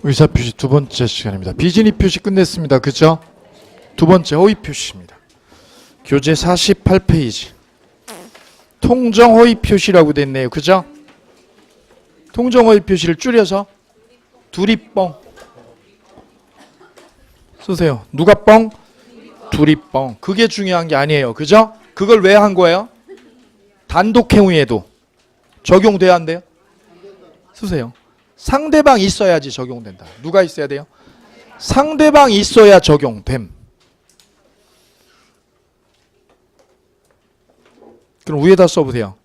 의사표시 두 번째 시간입니다. 비진입 표시 끝냈습니다. 그죠? 두 번째 허위 표시입니다. 교재 48페이지. 통정 허위 표시라고 됐네요. 그죠? 통정 허위 표시를 줄여서 두리뻥 쓰세요. 누가 뻥? 두리뻥. 그게 중요한 게 아니에요. 그죠? 그걸 왜 한 거예요? 단독 행위에도 적용돼야 한대요? 쓰세요. 상대방 있어야지 적용된다. 누가 있어야 돼요? 상대방 있어야 적용됨. 그럼 위에다 써보세요.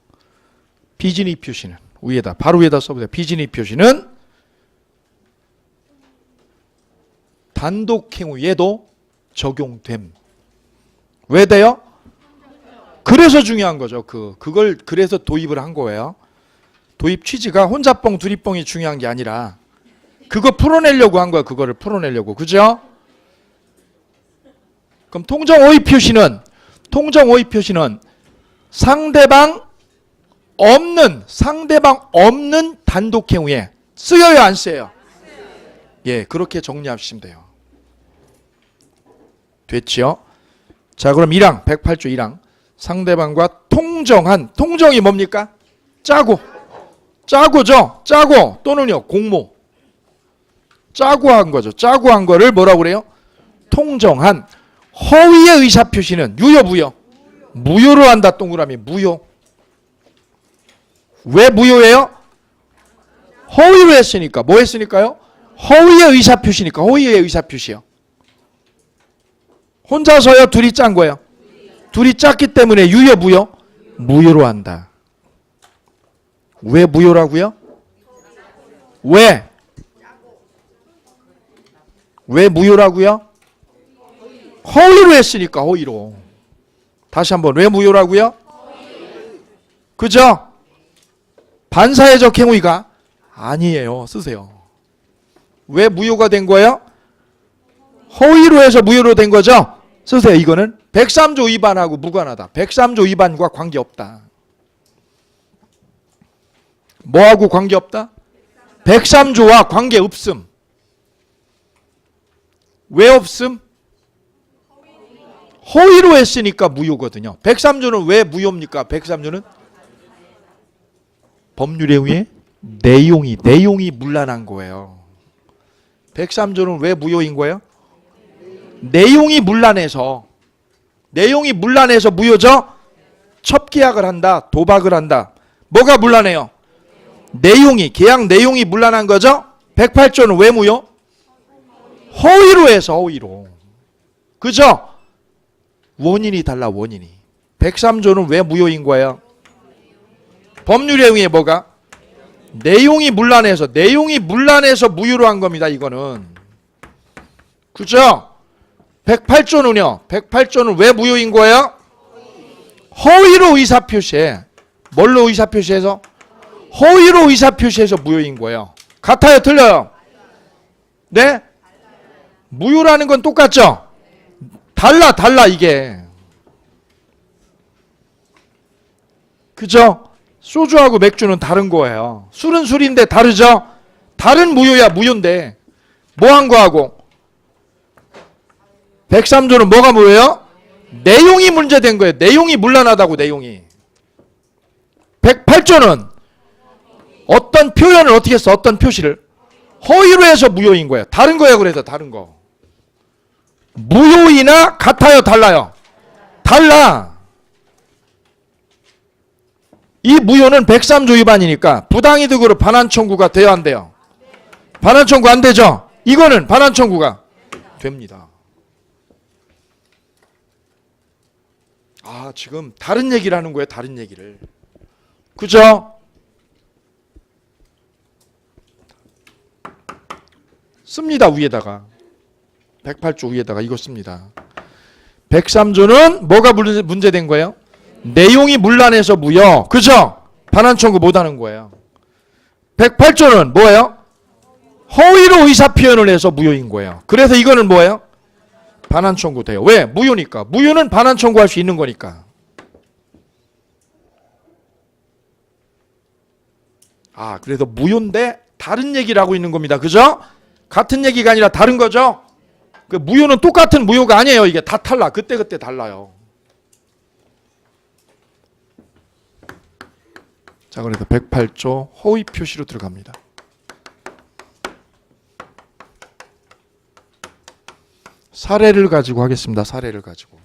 비진입 표시는 위에다 바로 위에다 써보세요. 비진입 표시는 단독 행위에도 적용됨. 왜 돼요? 그래서 중요한 거죠. 그걸 그래서 도입을 한 거예요. 도입 취지가 혼자 뻥 둘이 뻥이 중요한 게 아니라 그거 풀어내려고 한 거야. 그거를 풀어내려고. 그죠? 그럼 통정 허위 표시는 상대방 없는 단독 행위에 쓰여요, 안 쓰여요? 예, 그렇게 정리하시면 돼요. 됐죠? 자, 그럼 1항 108조 1항 상대방과 통정이 뭡니까? 짜고죠. 짜고 또는요 공모. 짜고 한 거죠. 짜고 한 거를 뭐라고 그래요? 통정한. 허위의 의사표시는 유효 무효? 무효로 한다. 동그라미 무효. 왜 무효예요? 허위로 했으니까. 뭐 했으니까요? 허위의 의사표시니까. 허위의 의사표시요. 혼자서요? 둘이 짠 거예요? 둘이 짰기 때문에 유효 무효? 무효로 한다. 왜 무효라고요? 왜 무효라고요? 허위로 했으니까. 허위로. 다시 한번 왜 무효라고요? 그죠? 반사회적 행위가 아니에요. 쓰세요. 왜 무효가 된 거예요? 허위로 해서 무효로 된 거죠? 쓰세요. 이거는 103조 위반하고 무관하다. 103조 위반과 관계없다. 뭐하고 관계없다? 103조와 관계없음. 왜 없음? 허위로 했으니까 무효거든요. 103조는 왜 무효입니까? 103조는 법률 행위의 내용이 문란한 거예요. 103조는 왜 무효인 거예요? 내용이 문란해서 무효죠? 첩계약을 한다. 도박을 한다. 뭐가 문란해요? 계약 내용이 문란한 거죠? 108조는 왜 무효? 허위로 해서 허위로. 그죠? 원인이 달라. 원인이. 103조는 왜 무효인 거예요? 법률 행위에 뭐가? 내용이 문란해서 무효로 한 겁니다. 이거는. 그죠? 108조는 왜 무효인 거예요? 허위로 의사표시해. 뭘로 의사표시해서? 허위로 의사표시해서 무효인 거예요. 같아요? 틀려요? 네? 무효라는 건 똑같죠? 달라 이게. 그죠? 소주하고 맥주는 다른 거예요. 술은 술인데 다르죠? 다른 무효야. 무효인데 뭐 한 거하고 103조는 뭐가 무효예요? 내용이 문제된 거예요. 내용이 문란하다고. 내용이. 108조는 어떤 표현을 어떻게 했어? 어떤 표시를 허위로 해서 무효인 거예요. 다른 거예요. 그래서 다른 거. 무효이나 같아요? 달라요? 달라. 이 무효는 103조 위반이니까 부당이득으로 반환 청구가 돼야 안 돼요? 반환 청구 안 되죠? 이거는 반환 청구가 됩니다. 아, 지금 다른 얘기를 하는 거예요. 다른 얘기를. 그죠? 씁니다. 위에다가. 108조 위에다가 이거 씁니다. 103조는 뭐가 문제된 거예요? 내용이 문란해서 무효. 그죠? 반환 청구 못하는 거예요. 108조는 뭐예요? 허위로 의사표현을 해서 무효인 거예요. 그래서 이거는 뭐예요? 반환 청구 돼요. 왜? 무효니까. 무효는 반환 청구할 수 있는 거니까. 아, 그래서 무효인데 다른 얘기를 하고 있는 겁니다. 그죠? 같은 얘기가 아니라 다른 거죠. 그 무효는 똑같은 무효가 아니에요. 이게 다 달라. 그때 달라요. 자, 그래서 108조 허위 표시로 들어갑니다. 사례를 가지고 하겠습니다. 사례를 가지고.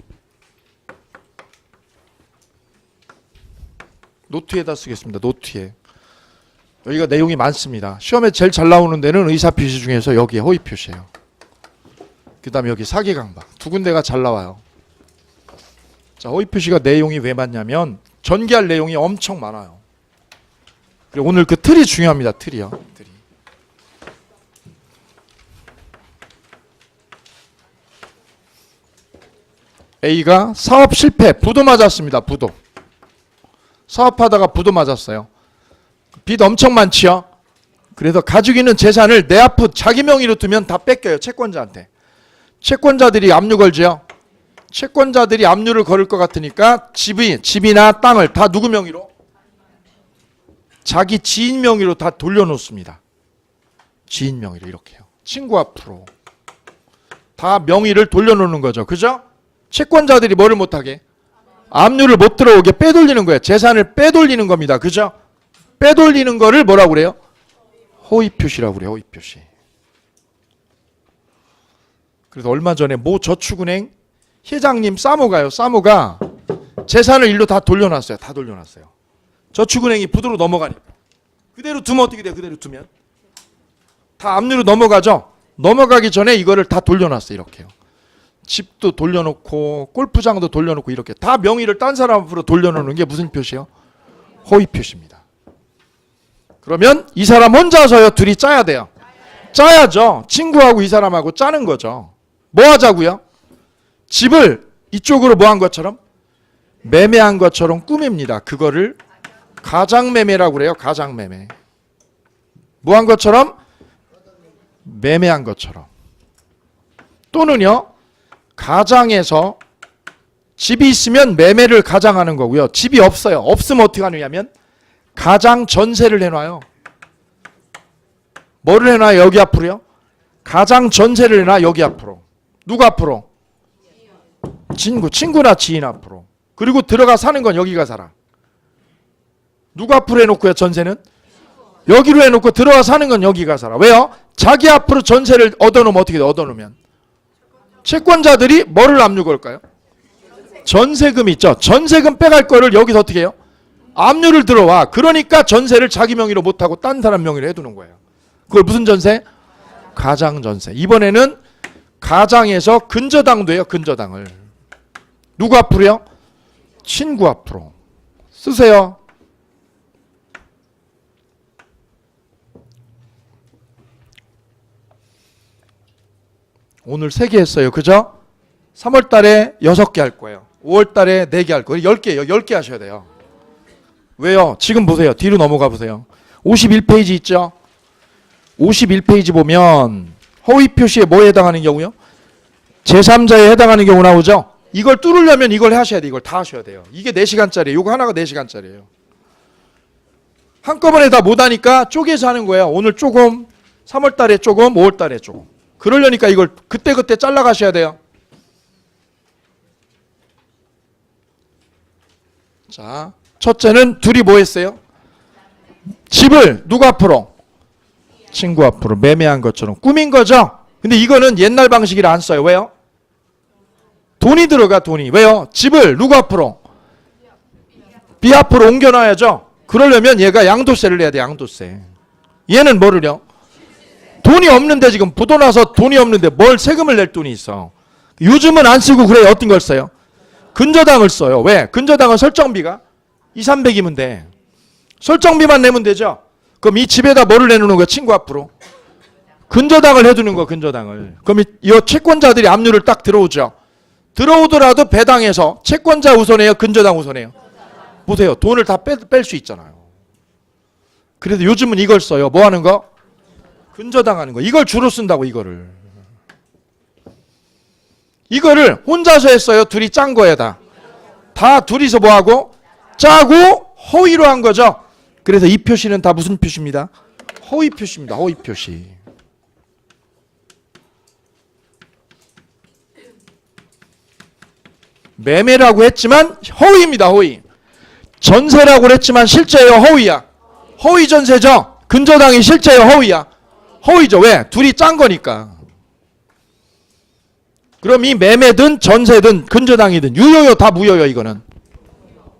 노트에다 쓰겠습니다. 노트에. 여기가 내용이 많습니다. 시험에 제일 잘 나오는 데는 의사표시 중에서 여기에 허위 표시예요. 그 다음에 여기 사기강박. 두 군데가 잘 나와요. 자, 허위 표시가 내용이 왜 많냐면 전개할 내용이 엄청 많아요. 그리고 오늘 그 틀이 중요합니다. 틀이요. 틀이. A가 사업 실패. 부도 맞았습니다. 부도. 사업하다가 부도 맞았어요. 빚 엄청 많지요. 그래서 가지고 있는 재산을 내 앞에 자기 명의로 두면 다 뺏겨요. 채권자한테. 채권자들이 압류 걸지요. 채권자들이 압류를 걸을 것 같으니까 집이나 땅을 다 누구 명의로? 자기 지인 명의로 다 돌려놓습니다. 지인 명의로 이렇게요. 친구 앞으로. 다 명의를 돌려놓는 거죠. 그죠? 채권자들이 뭐를 못하게? 압류를 못 들어오게 빼돌리는 거예요. 재산을 빼돌리는 겁니다. 그죠? 빼돌리는 거를 뭐라고 그래요? 허위 표시라고 그래요. 허위 표시. 그래서 얼마 전에 모 저축은행 회장님 사모가요. 사모가 재산을 일로 다 돌려놨어요. 다 돌려놨어요. 저축은행이 부도로 넘어가니까. 그대로 두면 어떻게 돼요? 그대로 두면. 다 압류로 넘어가죠? 넘어가기 전에 이거를 다 돌려놨어요. 이렇게요. 집도 돌려놓고 골프장도 돌려놓고 이렇게 다 명의를 딴 사람 앞으로 돌려놓는 게 무슨 표시요? 허위 표시입니다. 그러면 이 사람 혼자서요? 둘이 짜야 돼요? 짜야죠. 친구하고 이 사람하고 짜는 거죠. 뭐 하자고요? 집을 이쪽으로 뭐 한 것처럼? 매매한 것처럼 꾸밉니다. 그거를 가장매매라고 그래요. 가장매매. 뭐 한 것처럼? 매매한 것처럼. 또는요. 가장에서 집이 있으면 매매를 가장하는 거고요. 집이 없어요. 없으면 어떻게 하느냐면 가장 전세를 해놔요. 뭐를 해놔요? 여기 앞으로요? 가장 전세를 해놔. 여기 앞으로. 누구 앞으로? 친구나 지인 앞으로. 그리고 들어가 사는 건 여기가 살아. 누구 앞으로 해놓고요? 전세는? 여기로 해놓고 들어가 사는 건 여기가 살아. 왜요? 자기 앞으로 전세를 얻어놓으면 어떻게 돼? 얻어놓으면 채권자들이 뭐를 압류 걸까요? 전세금 있죠. 전세금 빼갈 거를 여기서 어떻게 해요? 압류를 들어와. 그러니까 전세를 자기 명의로 못하고 딴 사람 명의로 해두는 거예요. 그걸 무슨 전세? 가장전세. 이번에는 가장에서 근저당도 해요. 근저당을. 누구 앞으로요? 친구 앞으로. 쓰세요. 오늘 3개 했어요. 그죠? 3월 달에 6개 할 거예요. 5월 달에 4개 할 거예요. 10개예요. 10개 하셔야 돼요. 왜요? 지금 보세요. 뒤로 넘어가 보세요. 51페이지 있죠? 51페이지 보면 허위 표시에 뭐에 해당하는 경우요? 제3자에 해당하는 경우 나오죠? 이걸 뚫으려면 이걸 하셔야 돼요. 이걸 다 하셔야 돼요. 이게 4시간짜리예요. 이거 하나가 4시간짜리예요. 한꺼번에 다 못하니까 쪼개서 하는 거예요. 오늘 조금, 3월 달에 조금, 5월 달에 조금. 그러려니까 이걸 그때그때 잘라가셔야 돼요. 자, 첫째는 둘이 뭐 했어요? 집을 누구 앞으로? 친구 앞으로 매매한 것처럼 꾸민 거죠? 근데 이거는 옛날 방식이라 안 써요. 왜요? 돈이 들어가. 돈이. 왜요? 집을 누구 앞으로? B 앞으로 옮겨놔야죠. 그러려면 얘가 양도세를 내야 돼. 양도세. 얘는 뭐를요? 돈이 없는데 지금 부도 나서 돈이 없는데 뭘 세금을 낼 돈이 있어. 요즘은 안 쓰고 그래요. 어떤 걸 써요? 근저당을 써요. 왜? 근저당은 설정비가 200~300이면 돼. 설정비만 내면 되죠. 그럼 이 집에다 뭐를 내놓는 거야? 친구 앞으로. 근저당을 해두는 거. 근저당을. 그럼 이 채권자들이 압류를 딱 들어오죠. 들어오더라도 배당해서 채권자 우선해요? 근저당 우선해요? 보세요. 돈을 다 뺄 수 있잖아요. 그래도 요즘은 이걸 써요. 뭐 하는 거? 근저당하는 거. 이걸 주로 쓴다고. 이거를 혼자서 했어요? 둘이 짠 거예요? 다 둘이서 뭐하고? 짜고 허위로 한 거죠. 그래서 이 표시는 다 무슨 표시입니다? 허위 표시입니다. 허위 표시. 매매라고 했지만 허위입니다. 허위. 전세라고 했지만 실제예요, 허위야? 허위 전세죠. 근저당이 실제예요, 허위야? 허위죠. 왜? 둘이 짠 거니까. 그럼 이 매매든 전세든 근저당이든 유효요, 다 무효요. 이거는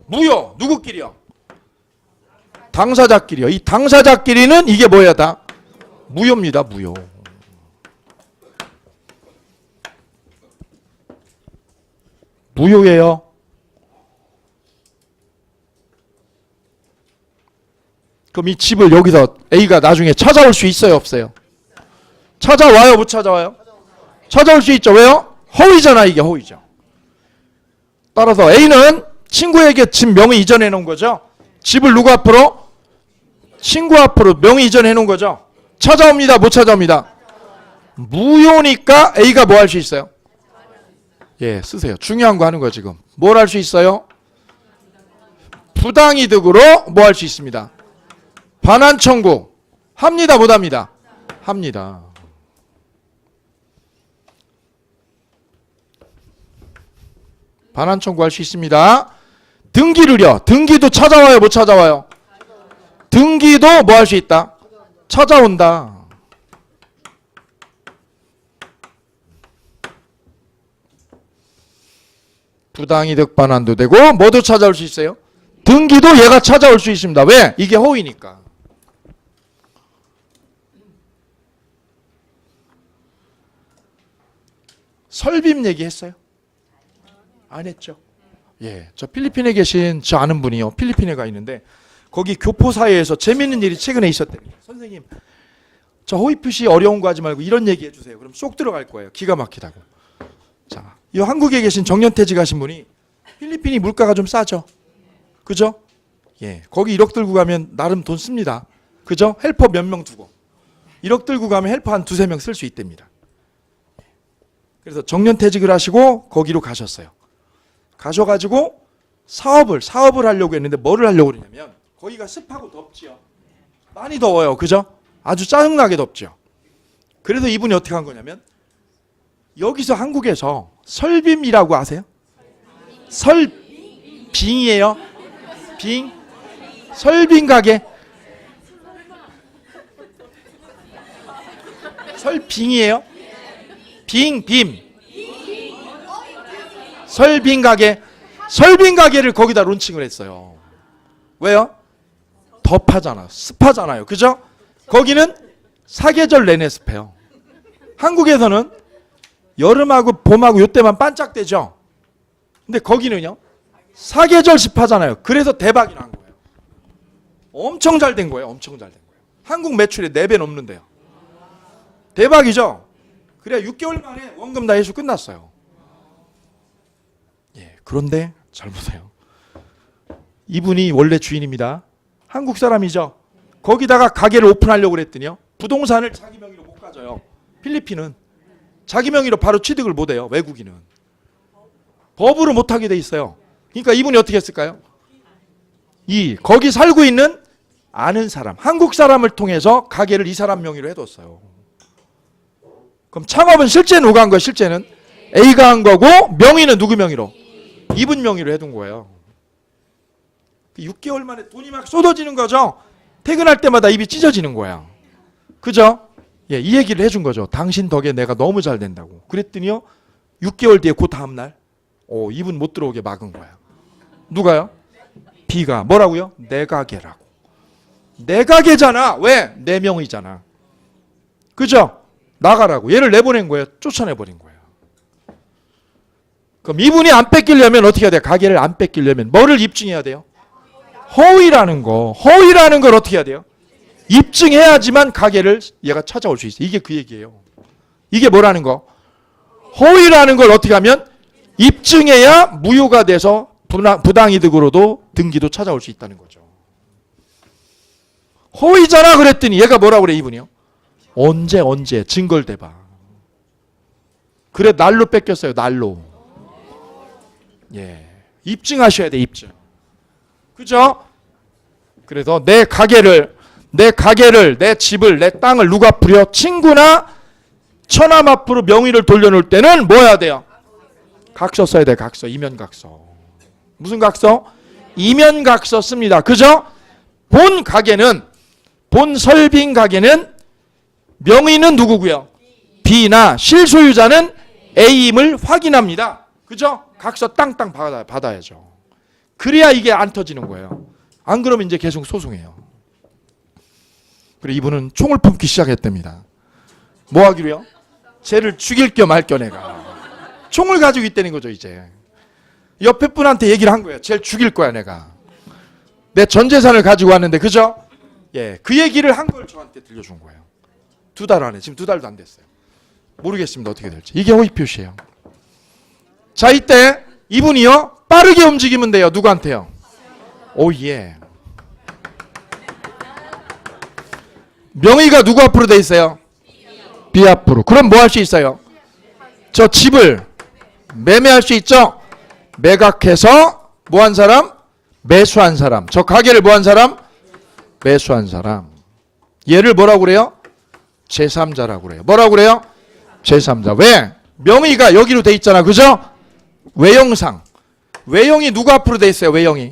무효. 누구끼리요? 당사자끼리요. 이 당사자끼리는 이게 뭐야? 다 무효입니다. 무효. 무효예요. 그럼 이 집을 여기서 A가 나중에 찾아올 수 있어요, 없어요? 찾아와요, 못 찾아와요? 찾아올 수 있죠. 왜요? 허위잖아. 이게 허위죠. 따라서 A는 친구에게 집 명의 이전해 놓은 거죠. 집을 누구 앞으로? 친구 앞으로 명의 이전해 놓은 거죠. 찾아옵니다, 못 찾아옵니다? 무효니까 A가 뭐 할 수 있어요? 예, 쓰세요. 중요한 거 하는 거 지금. 뭘 할 수 있어요? 부당이득으로 뭐 할 수 있습니다? 반환 청구. 합니다, 못 합니다? 합니다. 반환 청구할 수 있습니다. 등기를요. 등기도 찾아와요, 못 찾아와요? 등기도 뭐 할 수 있다? 찾아온다. 부당이득 반환도 되고 뭐도 찾아올 수 있어요? 등기도 얘가 찾아올 수 있습니다. 왜? 이게 허위니까. 설빔 얘기했어요? 안 했죠? 예, 저 필리핀에 계신 저 아는 분이요. 필리핀에 가 있는데 거기 교포사회에서 재밌는 일이 최근에 있었대요. 선생님, 저 허위 표시 어려운 거 하지 말고 이런 얘기 해주세요. 그럼 쏙 들어갈 거예요. 기가 막히다고. 자, 이 한국에 계신 정년퇴직 하신 분이 필리핀이 물가가 좀 싸죠. 그죠? 예, 거기 1억 들고 가면 나름 돈 씁니다. 그죠? 헬퍼 몇 명 두고 1억 들고 가면 헬퍼 한 두세 명 쓸 수 있답니다. 그래서 정년퇴직을 하시고 거기로 가셨어요. 가셔가지고 사업을 하려고 했는데 뭐를 하려고 그러냐면 거기가 습하고 덥지요. 많이 더워요. 그죠? 아주 짜증나게 덥죠. 그래서 이분이 어떻게 한 거냐면 여기서 한국에서 설빔이라고 아세요? 설빙이에요. 빙? 설빙 가게? 설빙이에요? 빙, 빔. 설빙 가게. 설빙 가게를 거기다 론칭을 했어요. 왜요? 덥하잖아. 습하잖아요. 그죠? 거기는 사계절 내내 습해요. 한국에서는 여름하고 봄하고 요때만 반짝대죠. 근데 거기는요. 사계절 습하잖아요. 그래서 대박이 난 거예요. 엄청 잘 된 거예요. 엄청 잘 된 거예요. 한국 매출의 4배 넘는데요. 대박이죠? 그래야 6개월 만에 원금 다 회수 끝났어요. 예, 그런데 잘 보세요. 이분이 원래 주인입니다. 한국 사람이죠. 거기다가 가게를 오픈하려고 그랬더니요. 부동산을 자기 명의로 못 가져요. 필리핀은. 자기 명의로 바로 취득을 못 해요. 외국인은. 법으로 못 하게 돼 있어요. 그러니까 이분이 어떻게 했을까요? 거기 살고 있는 아는 사람, 한국 사람을 통해서 가게를 이 사람 명의로 해뒀어요. 그럼 창업은 실제 누가 한 거예요? 실제는 A가 한 거고 명의는 누구 명의로? 이분 명의로 해둔 거예요. 6개월 만에 돈이 막 쏟아지는 거죠. 퇴근할 때마다 입이 찢어지는 거야. 그죠? 예, 이 얘기를 해준 거죠. 당신 덕에 내가 너무 잘 된다고. 그랬더니요. 6개월 뒤에 그 다음날 이분 못 들어오게 막은 거야. 누가요? B가. 뭐라고요? 내 가게라고. 내 가게잖아. 왜? 내 명의잖아. 그죠? 나가라고. 얘를 내보낸 거예요. 쫓아내버린 거예요. 그럼 이분이 안 뺏기려면 어떻게 해야 돼요? 가게를 안 뺏기려면 뭐를 입증해야 돼요? 허위라는 거. 허위라는 걸 어떻게 해야 돼요? 입증해야지만 가게를 얘가 찾아올 수 있어요. 이게 그 얘기예요. 이게 뭐라는 거? 허위라는 걸 어떻게 하면? 입증해야 무효가 돼서 부당이득으로도 등기도 찾아올 수 있다는 거죠. 허위잖아 그랬더니 얘가 뭐라고 그래 이분이요? 언제 증거를 대봐. 그래 날로 뺏겼어요. 날로. 예, 입증하셔야 돼. 입증. 그죠? 그래서 내 가게를 내 집을 내 땅을 누가 부려? 친구나 처남 앞으로 명의를 돌려놓을 때는 뭐 해야 돼요? 각서 써야 돼. 각서. 이면각서. 무슨 각서? 이면각서 씁니다. 그죠? 본 가게는, 본 설빙 가게는 명의는 누구고요? B나 실소유자는 A임을 확인합니다. 그죠? 각서 땅땅 받아야죠. 그래야 이게 안 터지는 거예요. 안 그러면 이제 계속 소송해요. 그래 이분은 총을 품기 시작했답니다. 뭐 하기로요? 쟤를 죽일 겸 말 겸 내가. 총을 가지고 있다는 거죠 이제. 옆에 분한테 얘기를 한 거예요. 쟤를 죽일 거야 내가. 내 전 재산을 가지고 왔는데 그죠? 예, 그 얘기를 한 걸 저한테 들려준 거예요. 2달 안에. 지금 2달도 안 됐어요. 모르겠습니다. 어떻게 될지. 이게 호의 표시예요. 자 이때 이분이요 빠르게 움직이면 돼요. 누구한테요? 오예. 명의가 누구 앞으로 돼 있어요? B 앞으로. 그럼 뭐 할 수 있어요? 저 집을 매매할 수 있죠? 매각해서 뭐 한 사람? 매수한 사람. 저 가게를 뭐 한 사람? 매수한 사람. 얘를 뭐라고 그래요? 제3자라고 그래요. 뭐라고 그래요? 제3자. 왜? 명의가 여기로 돼 있잖아. 그죠? 외형상. 외형이 누구 앞으로 돼 있어요? 외형이.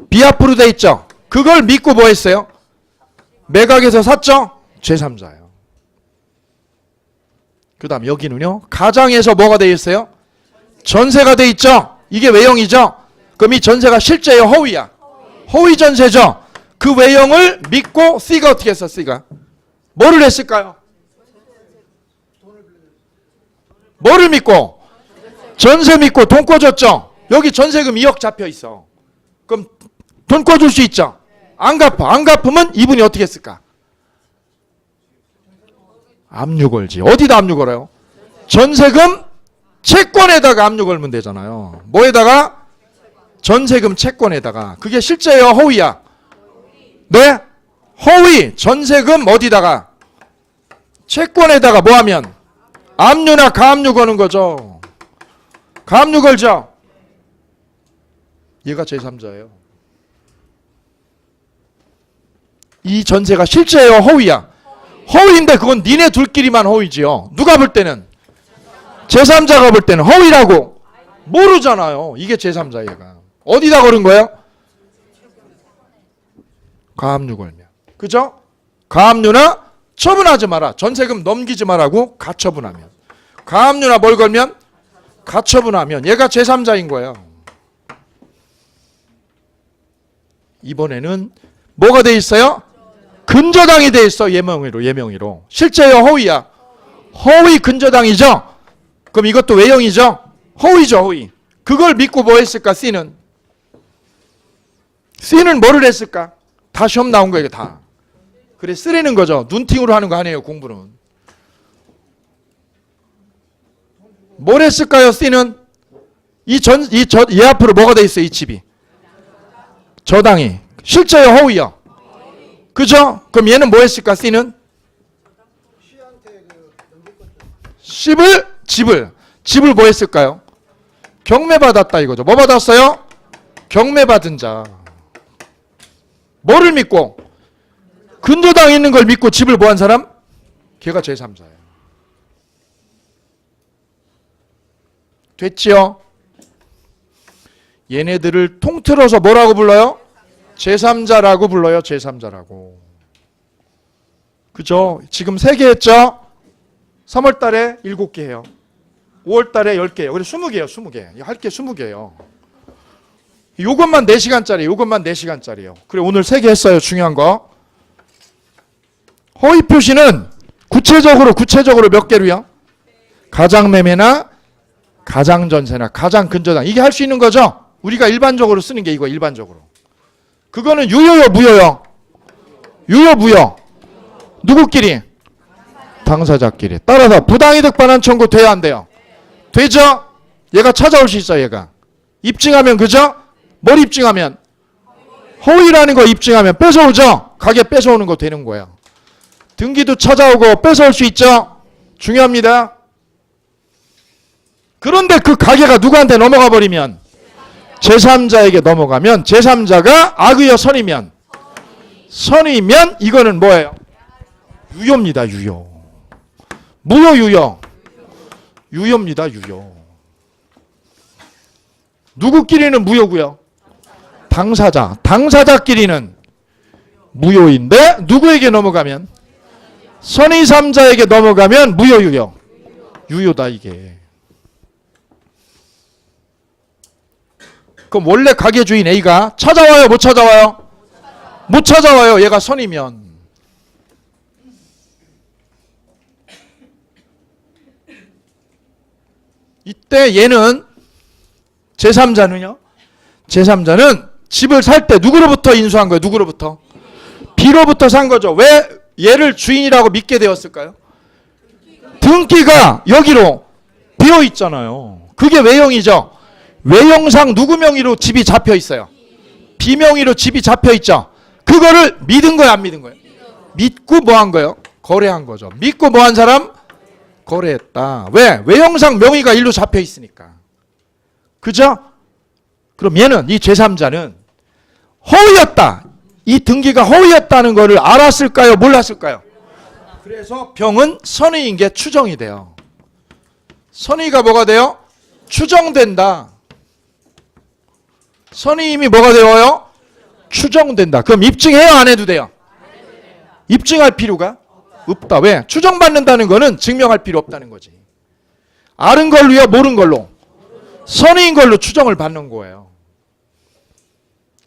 B 앞으로 돼 있죠? 그걸 믿고 뭐 했어요? 매각해서 샀죠? 제3자예요. 그 다음 여기는요. 가장에서 뭐가 돼 있어요? 전세가 돼 있죠? 이게 외형이죠? 그럼 이 전세가 실제예요? 허위야? 허위 전세죠? 그 외형을 믿고 C가 어떻게 했어? C가 뭐를 했을까요? 뭐를 믿고? 전세 믿고 돈 꿔줬죠? 여기 전세금 2억 잡혀 있어. 그럼 돈 꿔줄 수 있죠? 안 갚아. 안 갚으면 이분이 어떻게 했을까? 압류 걸지. 어디다 압류 걸어요? 전세금 채권에다가 압류 걸면 되잖아요. 뭐에다가? 전세금 채권에다가. 그게 실제예요? 허위야? 네? 허위. 전세금 어디다가? 채권에다가 뭐 하면? 압류나 가압류 거는 거죠. 가압류 걸죠? 얘가 제3자예요. 이 전세가 실제예요? 허위야? 허위인데 그건 니네 둘끼리만 허위지요. 누가 볼 때는? 제3자가 볼 때는 허위라고 모르잖아요. 이게 제3자 얘가. 어디다 걸은 거예요? 가압류 걸면. 그죠? 가압류나 처분하지 마라. 전세금 넘기지 마라고 가처분하면. 가압류나 뭘 걸면? 가처분하면. 얘가 제3자인 거예요. 이번에는 뭐가 돼 있어요? 근저당이 돼 있어. 예명의로. 실제요? 허위야? 허위 근저당이죠? 그럼 이것도 외형이죠? 허위죠, 허위. 그걸 믿고 뭐 했을까, C는? C는 뭐를 했을까? 다 시험 나온 거예요, 다. 그래, 쓰레는 거죠. 눈팅으로 하는 거 아니에요, 공부는. 뭘 했을까요, C는? 얘 앞으로 뭐가 돼 있어요, 이 집이? 저당이. 실제요, 허위요? 그죠? 그럼 얘는 뭐 했을까, C는? 집을 뭐 했을까요? 경매받았다 이거죠. 뭐 받았어요? 경매받은 자. 뭐를 믿고? 근저당 있는 걸 믿고 집을 뭐 한 사람? 걔가 제3자예요. 됐지요? 얘네들을 통틀어서 뭐라고 불러요? 제3자라고 불러요. 제3자라고. 그죠? 지금 3개 했죠? 3월 달에 7개 해요. 5월 달에 10개예요. 그래서 20개예요. 20개. 할 게 20개예요. 요것만 4시간짜리. 요것만 4시간짜리예요. 그래 오늘 3개 했어요. 중요한 거. 허위 표시는 구체적으로 몇 개로요? 가장매매나 가장전세나 가장근저당. 이게 할 수 있는 거죠? 우리가 일반적으로 쓰는 게 이거 일반적으로. 그거는 유효요 무효요? 유효 무효. 누구끼리? 당사자끼리. 따라서 부당이득 반환 청구 돼야 안 돼요? 되죠? 얘가 찾아올 수 있어요. 얘가. 입증하면 그죠? 뭘 입증하면? 허위라는 거 입증하면 뺏어오죠? 가게 뺏어오는 거 되는 거예요. 등기도 찾아오고 뺏어올 수 있죠? 중요합니다. 그런데 그 가게가 누구한테 넘어가 버리면 제3자에게 넘어가면 제3자가 악의여 선이면 이거는 뭐예요? 유효입니다. 유효. 무효 유효. 유효입니다. 유효. 누구끼리는 무효고요. 당사자끼리는 무효인데 누구에게 넘어가면? 선의 3자에게 넘어가면 무효, 유효. 유효다 이게. 그럼 원래 가게 주인 A가 찾아와요, 못 찾아와요? 못 찾아와요. 얘가 선이면. 이때 얘는 제3자는요? 제3자는 집을 살 때 누구로부터 인수한 거예요? 누구로부터? B로부터 산 거죠. 왜 얘를 주인이라고 믿게 되었을까요? 등기가 여기로 비어 있잖아요. 그게 외형이죠. 외형상 누구 명의로 집이 잡혀 있어요? B 명의로 집이 잡혀 있죠. 그거를 믿은 거예요, 안 믿은 거예요? 믿고 뭐 한 거예요? 거래한 거죠. 믿고 뭐 한 사람? 거래했다. 왜? 외형상 명의가 일로 잡혀 있으니까. 그죠? 그럼 얘는, 이 제3자는 허위였다. 이 등기가 허위였다는 것을 알았을까요? 몰랐을까요? 그래서 병은 선의인 게 추정이 돼요. 선의가 뭐가 돼요? 추정된다. 선의임이 뭐가 되어요? 추정된다. 그럼 입증해요? 안 해도 돼요? 입증할 필요가 없다. 왜? 추정받는다는 거는 증명할 필요 없다는 거지. 아는 걸로요? 모르는 걸로? 선의인 걸로 추정을 받는 거예요.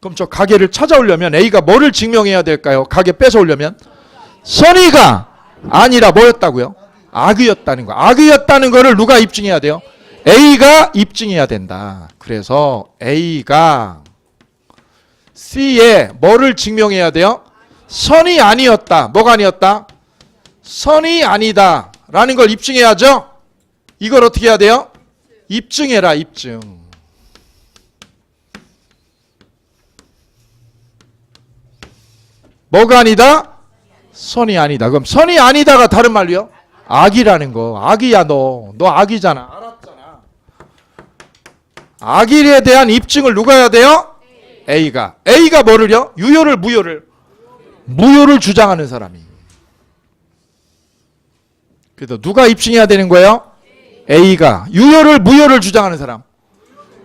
그럼 저 가게를 찾아오려면 A가 뭐를 증명해야 될까요? 가게 뺏어오려면? 선의가 아니라 뭐였다고요? 악의였다는 거. 악의였다는 거를 누가 입증해야 돼요? A가 입증해야 된다. 그래서 A가 C에 뭐를 증명해야 돼요? 선이 아니었다. 뭐가 아니었다? 선이 아니다 라는 걸 입증해야죠. 이걸 어떻게 해야 돼요? 입증해라. 입증. 뭐가 아니다? 선이 아니다. 그럼 선이 아니다가 다른 말로요? 악이라는 거. 악이야 너. 너 악이잖아. 알았잖아. 악일에 대한 입증을 누가 해야 돼요? A가. A가 뭐를요? 유효를 무효를? 무효를 주장하는 사람이. 그래서 누가 입증해야 되는 거예요? A가. 유효를 무효를 주장하는 사람.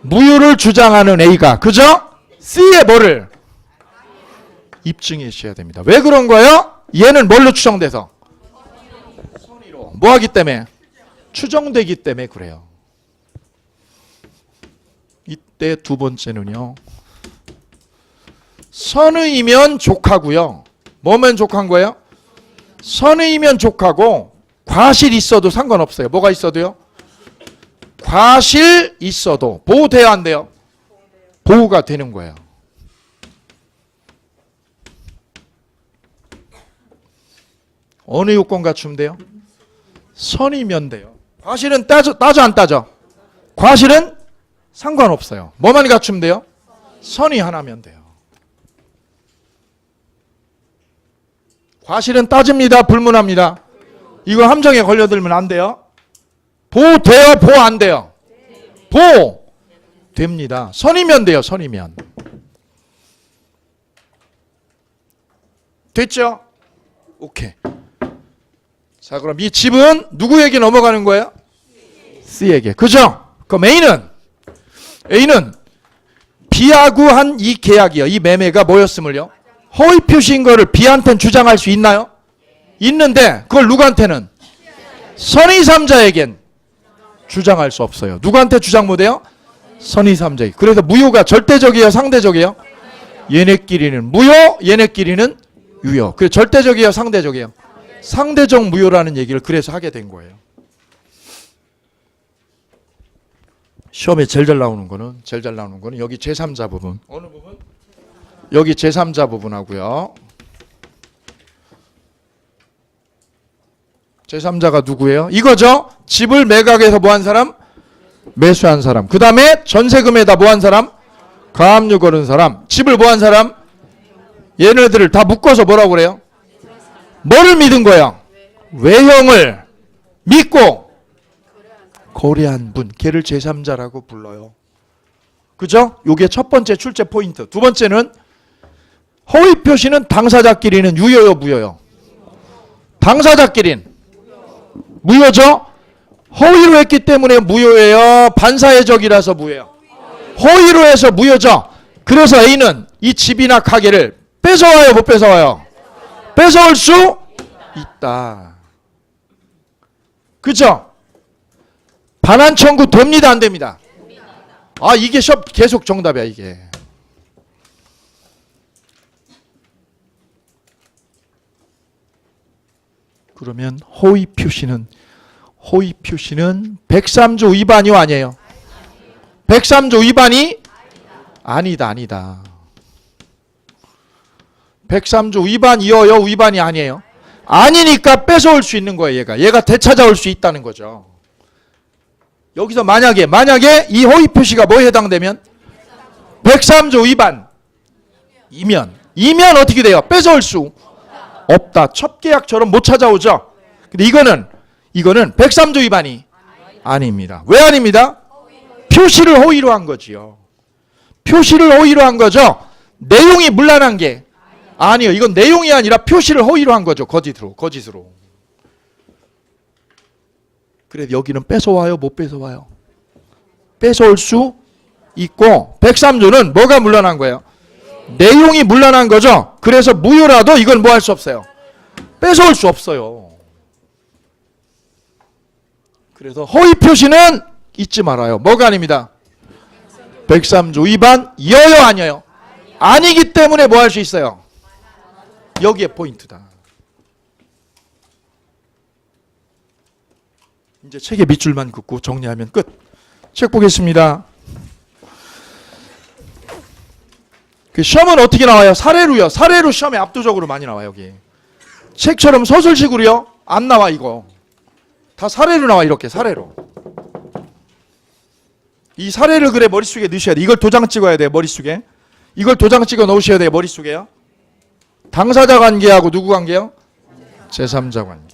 무효를 주장하는 A가. 그죠? C의 뭐를? 입증해 주셔야 됩니다. 왜 그런 거예요? 얘는 뭘로 추정돼서? 선의로. 뭐 하기 때문에? 추정되기 때문에 그래요. 이때 두 번째는요. 선의이면 족하고요. 뭐면 족한 거예요? 선의이면 족하고 과실 있어도 상관없어요. 뭐가 있어도요? 과실 있어도 보호돼야 안 돼요? 보호가 되는 거예요. 어느 요건 갖추면 돼요? 선이면 돼요. 과실은 따져 안 따져? 과실은 상관없어요. 뭐만 갖추면 돼요? 선이 하나면 돼요. 과실은 따집니다. 불문합니다. 이거 함정에 걸려들면 안 돼요. 보호돼요? 보호 안 돼요? 보호 됩니다. 선이면 돼요. 선이면. 됐죠? 오케이. 자, 그럼 이 집은 누구에게 넘어가는 거예요? C에게. 그죠? 그럼 A는 B하고 한 이 계약이요. 이 매매가 뭐였음을요? 허위 표시인 거를 B한테는 주장할 수 있나요? 있는데 그걸 누구한테는? 선의 3자에겐 주장할 수 없어요. 누구한테 주장 못해요? 선의 3자에게. 그래서 무효가 절대적이에요? 상대적이에요? 얘네끼리는 무효, 얘네끼리는 유효. 그래서 절대적이에요? 상대적이에요? 상대적 무효라는 얘기를 그래서 하게 된 거예요. 시험에 제일 잘 나오는 거는 여기 제3자 부분. 어느 부분? 여기 제3자 부분하고요. 제3자가 누구예요? 이거죠. 집을 매각해서 뭐 한 사람? 매수한 사람. 그 다음에 전세금에다 뭐 한 사람? 가압류 걸은 사람. 집을 뭐 한 사람? 얘네들을 다 묶어서 뭐라고 그래요? 뭐를 믿은 거예요? 외형을 믿고 거래한 분. 걔를 제3자라고 불러요. 그죠? 요게 첫 번째 출제 포인트. 두 번째는 허위 표시는 당사자끼리는 유효요, 무효요? 당사자끼리는 무효죠? 허위로 했기 때문에 무효예요? 반사회적이라서 무효예요? 호의로 해서 무효죠. 그래서 A는 이 집이나 가게를 뺏어와요, 못 뺏어와요? 뺏어올 수 있다. 그죠? 반환 청구 됩니다, 안 됩니다? 아, 이게 시험 계속 정답이야, 이게. 그러면 호의 표시는 103조 위반이요, 아니에요? 103조 위반이 아니다. 103조 위반이어요, 위반이 아니에요? 아니니까 뺏어올 수 있는 거예요, 얘가 되찾아올 수 있다는 거죠. 여기서 만약에 이 호의 표시가 뭐에 해당되면 103조 위반이면 어떻게 돼요? 뺏어올 수 없다. 첩계약처럼 못 찾아오죠. 근데 이거는 103조 위반이 아닙니다. 왜 아닙니다? 표시를 호의로 한 거지요. 표시를 호의로 한 거죠. 내용이 문란한 게 아니에요. 이건 내용이 아니라 표시를 호의로 한 거죠. 거짓으로. 그래서 여기는 뺏어와요, 못 뺏어와요? 뺏어올 수 있고 103조는 뭐가 문란한 거예요? 내용이 문란한 거죠. 그래서 무효라도 이건 뭐 할 수 없어요? 뺏어올 수 없어요. 그래서 허위 표시는 잊지 말아요. 뭐가 아닙니다. 103조 위반이어요, 아니에요? 아니기 때문에 뭐 할 수 있어요? 여기에 포인트다. 이제 책에 밑줄만 긋고 정리하면 끝. 책 보겠습니다. 그 시험은 어떻게 나와요? 사례로요. 사례로 시험에 압도적으로 많이 나와요, 여기. 책처럼 서술식으로요? 안 나와, 이거. 다 사례로 나와, 이렇게 사례로. 이 사례를 그래 머릿속에 넣으셔야 돼. 이걸 도장 찍어야 돼요, 머릿속에. 이걸 도장 찍어 놓으셔야 돼요, 머릿속에요. 당사자 관계하고 누구 관계요? 제3자 관계.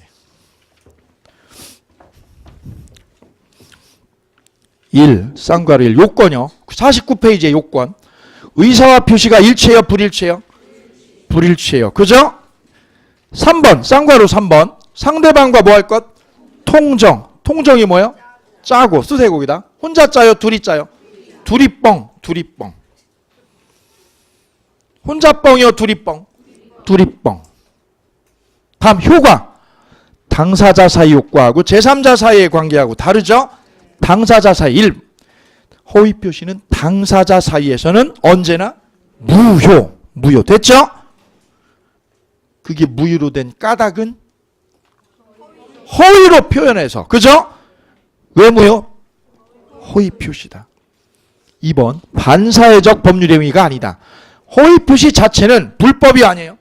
1. 쌍괄호 1. 요건요. 49페이지의 요건. 의사와 표시가 일치해요, 불일치해요? 불일치해요. 그죠? 3번, 쌍괄호 3번. 상대방과 뭐 할 것? 통정. 통정이 뭐예요? 짜고, 쓰세요, 거기다. 혼자 짜요, 둘이 짜요? 둘이 뻥. 혼자 뻥이요, 둘이 뻥? 둘이 뻥. 다음, 효과. 당사자 사이 효과하고 제3자 사이의 관계하고 다르죠? 당사자 사이 1. 허위 표시는 당사자 사이에서는 언제나 무효. 됐죠? 그게 무효로 된 까닭은 허위로 표현해서. 그죠? 왜 무효? 허위 표시다. 2번. 반사회적 법률 행위가 아니다. 허위 표시 자체는 불법이 아니에요.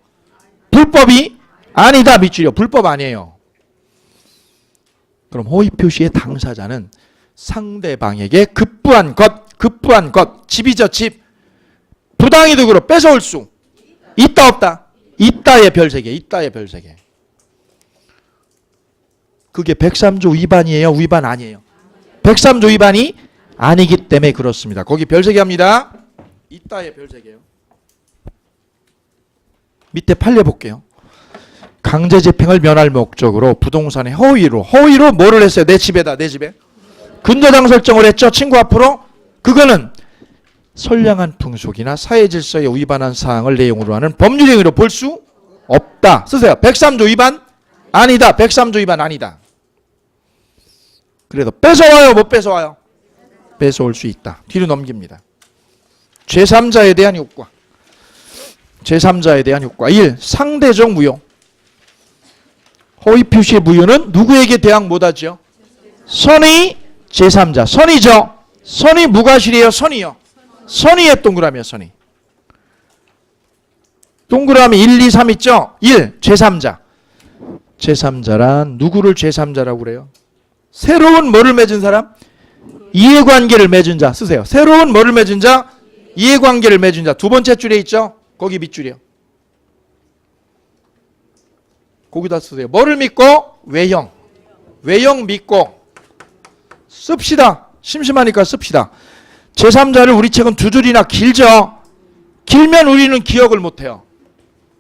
불법이 아니다. 밑줄이요. 불법 아니에요. 그럼 허위 표시의 당사자는 상대방에게 급부한 것, 집이죠, 집. 부당이득으로 뺏어올 수 있다, 없다? 있다의 별 3개. 그게 103조 위반이에요, 위반 아니에요? 103조 위반이 아니기 때문에 그렇습니다. 거기 별 3개 합니다. 있다의 별 3개요. 밑에 판례 볼게요. 강제집행을 면할 목적으로 부동산의 허위로 뭐를 했어요? 내 집에 근저당 설정을 했죠. 친구 앞으로. 그거는 선량한 풍속이나 사회질서에 위반한 사항을 내용으로 하는 법률행위로 볼 수 없다. 쓰세요. 103조 위반 아니다. 103조 위반 아니다. 그래도 뺏어와요, 못 뺏어와요? 뺏어올 수 있다. 뒤로 넘깁니다. 제3자에 대한 효과. 1. 상대적 무효. 허위 표시의 무효는 누구에게 대항 못하죠? 선의 제3자. 선의죠. 선의 무과실이에요, 선의요? 선의의 동그라미요, 선의. 동그라미 1, 2, 3 있죠? 1. 제3자. 제3자란 누구를 제3자라고 그래요? 새로운 뭐를 맺은 사람? 이해관계를 맺은 자. 쓰세요. 새로운 뭐를 맺은 자? 이해관계를 맺은 자. 두 번째 줄에 있죠? 거기 밑줄이요. 거기다 쓰세요. 뭐를 믿고? 외형. 외형 믿고 씁시다. 심심하니까 씁시다. 제3자를 우리 책은 두 줄이나 길죠. 길면 우리는 기억을 못해요.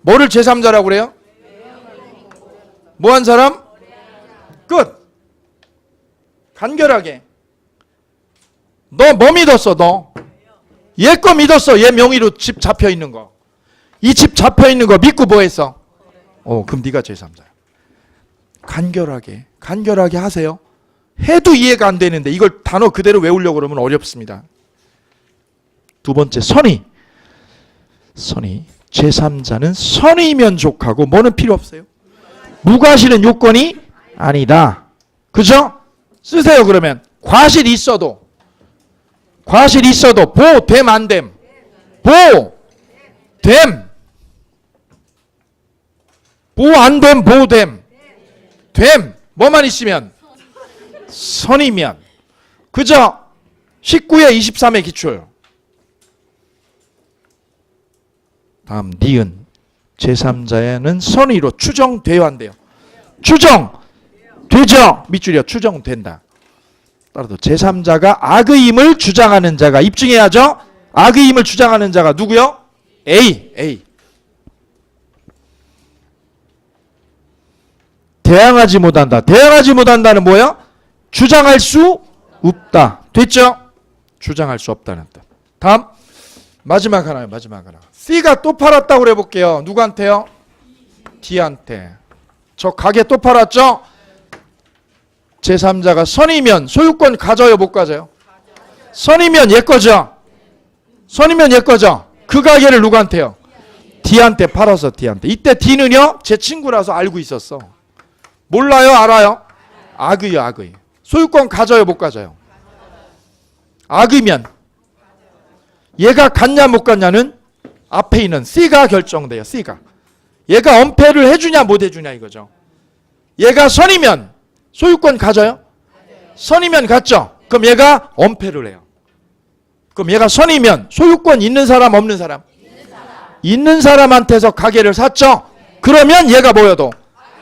뭐를 제3자라고 그래요? 뭐한 사람? 끝. 간결하게. 너 뭐 믿었어, 너? 얘 거 믿었어. 얘 명의로 집 잡혀 있는 거. 이 집 잡혀 있는 거 믿고 뭐 했어? 그럼 네가 제3자야. 간결하게 하세요. 해도 이해가 안 되는데 이걸 단어 그대로 외우려고 그러면 어렵습니다. 두 번째, 선의. 제3자는 선의면 족하고 뭐는 필요 없어요? 무과실은 요건이 아니다. 그죠? 쓰세요. 그러면 과실이 있어도 보됨 안됨? 보됨. 보안됨 보됨? 됨. 뭐만 있으면? 선이면. 그죠? 19에 23의 기출. 다음 니은. 제3자에는 선의로 추정되어야 한대요. 추정되죠. 밑줄이요. 추정된다. 따라서 제3자가 악의 힘을 주장하는 자가 입증해야죠. 악의 힘을 주장하는 자가 누구요? A. 대항하지 못한다. 대항하지 못한다는 뭐야? 주장할 수 없다. 됐죠? 주장할 수 없다는 뜻. 다음 마지막 하나. C가 또 팔았다고 그래 볼게요. 누구한테요? D한테. 저 가게 또 팔았죠? 제3자가 선이면 소유권 가져요 못 가져요? 선이면 얘 거죠? 그 가게를 누구한테요? D한테 팔아서 D한테. 이때 D는요 제 친구라서 알고 있었어. 몰라요 알아요? 악의. 소유권 가져요 못 가져요? 악이면 얘가 갔냐 못 갔냐는 앞에 있는 C가 결정돼요. C가. 얘가 엄폐를 해주냐 못 해주냐 이거죠. 얘가 선이면 소유권 가져요? 선이면 갔죠. 그럼 얘가 엄폐를 해요. 그럼 얘가 선이면 소유권 있는 사람 없는 사람? 있는 사람한테서 가게를 샀죠. 그러면 얘가 뭐여도?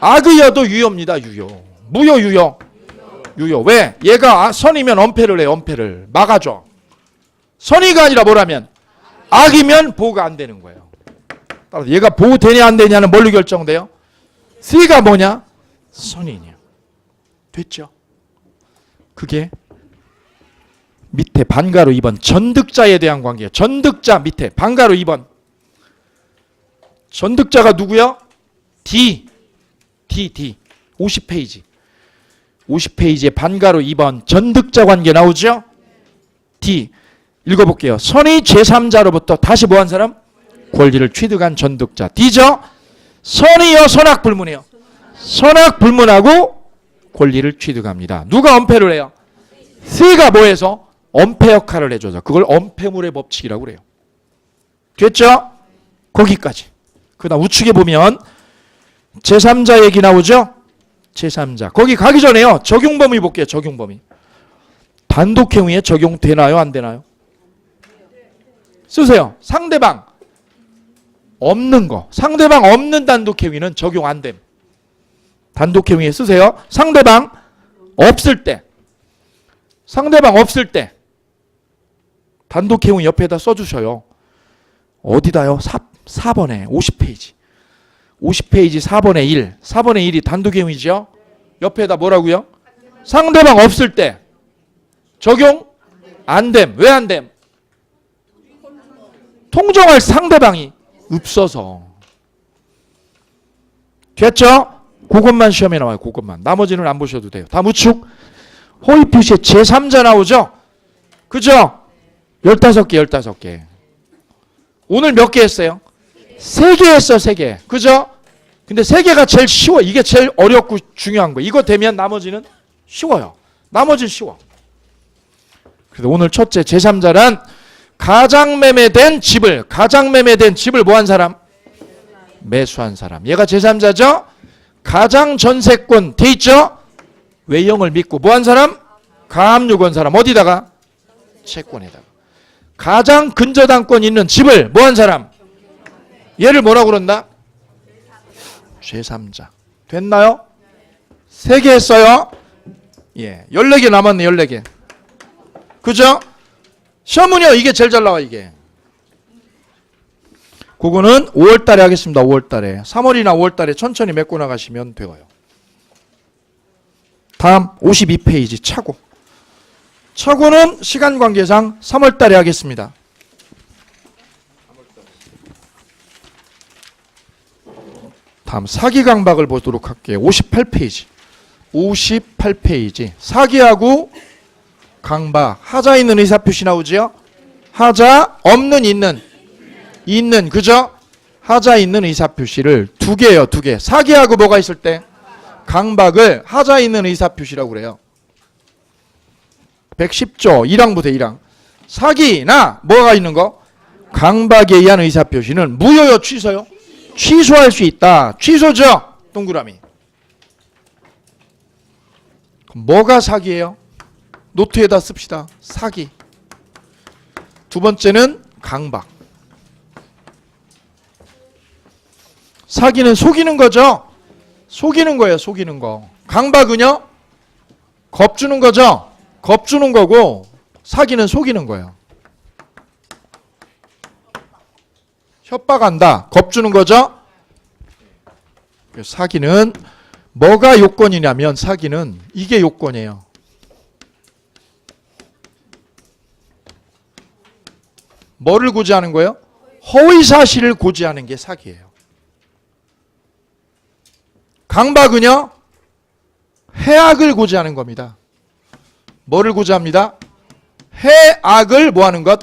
악의여도 유효입니다. 무효 유효. 왜? 얘가 선이면 엄폐를 해요. 엄폐를 막아줘. 선의가 아니라 뭐라면? 악이면 보호가 안 되는 거예요. 따라서 얘가 보호되냐 안 되냐는 뭘로 결정돼요? C가 뭐냐? 선이냐. 됐죠? 그게 밑에 반가로 2번 전득자에 대한 관계예요. 전득자 밑에 반가로 2번. 전득자가 누구요? D. 50페이지. 50페이지에 반가로 2번 전득자 관계 나오죠? D. 읽어볼게요. 선의 제3자로부터 다시 뭐한 사람? 권리를 취득한 전득자. D죠? 선의요 선악불문이에요. 선악불문하고 권리를 취득합니다. 누가 엄폐를 해요? C가 뭐해서? 엄폐 역할을 해줘서. 그걸 엄폐물의 법칙이라고 그래요. 됐죠? 거기까지. 그 다음 우측에 보면 제3자 얘기 나오죠? 제3자. 거기 가기 전에요. 적용범위 볼게요. 적용범위. 단독행위에 적용되나요? 안 되나요? 쓰세요. 상대방 없는 거. 상대방 없는 단독행위는 적용 안 됨. 단독행위에 쓰세요. 상대방 없을 때. 단독행위 옆에다 써주셔요. 어디다요? 4번에 50페이지. 50페이지 4번에 1. 4번에 1이 단독행위죠. 옆에다 뭐라고요? 상대방 없을 때 적용 안 됨. 왜 안 됨? 통정할 상대방이 없어서. 됐죠? 그것만 시험에 나와요. 그것만. 나머지는 안 보셔도 돼요. 다음 우측. 호의 표시에 제3자 나오죠? 그죠? 15개. 오늘 몇 개 했어요? 3개 했어, 3개. 그죠? 근데 3개가 제일 쉬워. 이게 제일 어렵고 중요한 거예요. 이거 되면 나머지는 쉬워요. 나머지는 쉬워. 그래서 오늘 첫째 제3자란 가장 매매된 집을 뭐한 사람? 매수한 사람. 얘가 제3자죠? 가장 전세권 돼 있죠? 외형을 믿고 뭐한 사람? 가압류 건 사람. 어디다가? 채권에다가. 가장 근저당권 있는 집을 뭐한 사람? 얘를 뭐라고 그런다? 제3자. 됐나요? 3개 했어요. 예, 14개 남았네. 14개. 그죠? 시험은요 이게 제일 잘 나와. 이게 그거는 5월달에 하겠습니다. 5월달에. 3월이나 5월달에 천천히 메꿔 나가시면 되어요. 다음 52페이지 차고. 차고는 시간 관계상 3월달에 하겠습니다. 다음 사기 강박을 보도록 할게요. 58페이지. 58페이지. 사기하고 강박. 하자 있는 의사표시 나오지요? 하자 없는 있는 그죠? 하자 있는 의사표시를 두 개요. 두 개. 사기하고 뭐가 있을 때? 강박을 하자 있는 의사표시라고 그래요. 110조 1항부터 1항. 사기나 뭐가 있는 거? 강박에 의한 의사표시는 무효요, 취소요? 취소할 수 있다. 취소죠? 동그라미. 그럼 뭐가 사기예요? 노트에다 씁시다. 사기. 두 번째는 강박. 사기는 속이는 거죠? 속이는 거예요, 속이는 거. 강박은요? 겁주는 거죠? 겁주는 거고, 사기는 속이는 거예요. 협박한다. 겁주는 거죠? 사기는 뭐가 요건이냐면 사기는 이게 요건이에요. 뭐를 고지하는 거예요? 허위사실을 고지하는 게 사기예요. 강박은요? 해악을 고지하는 겁니다. 뭐를 고지합니다? 해악을 뭐하는 것?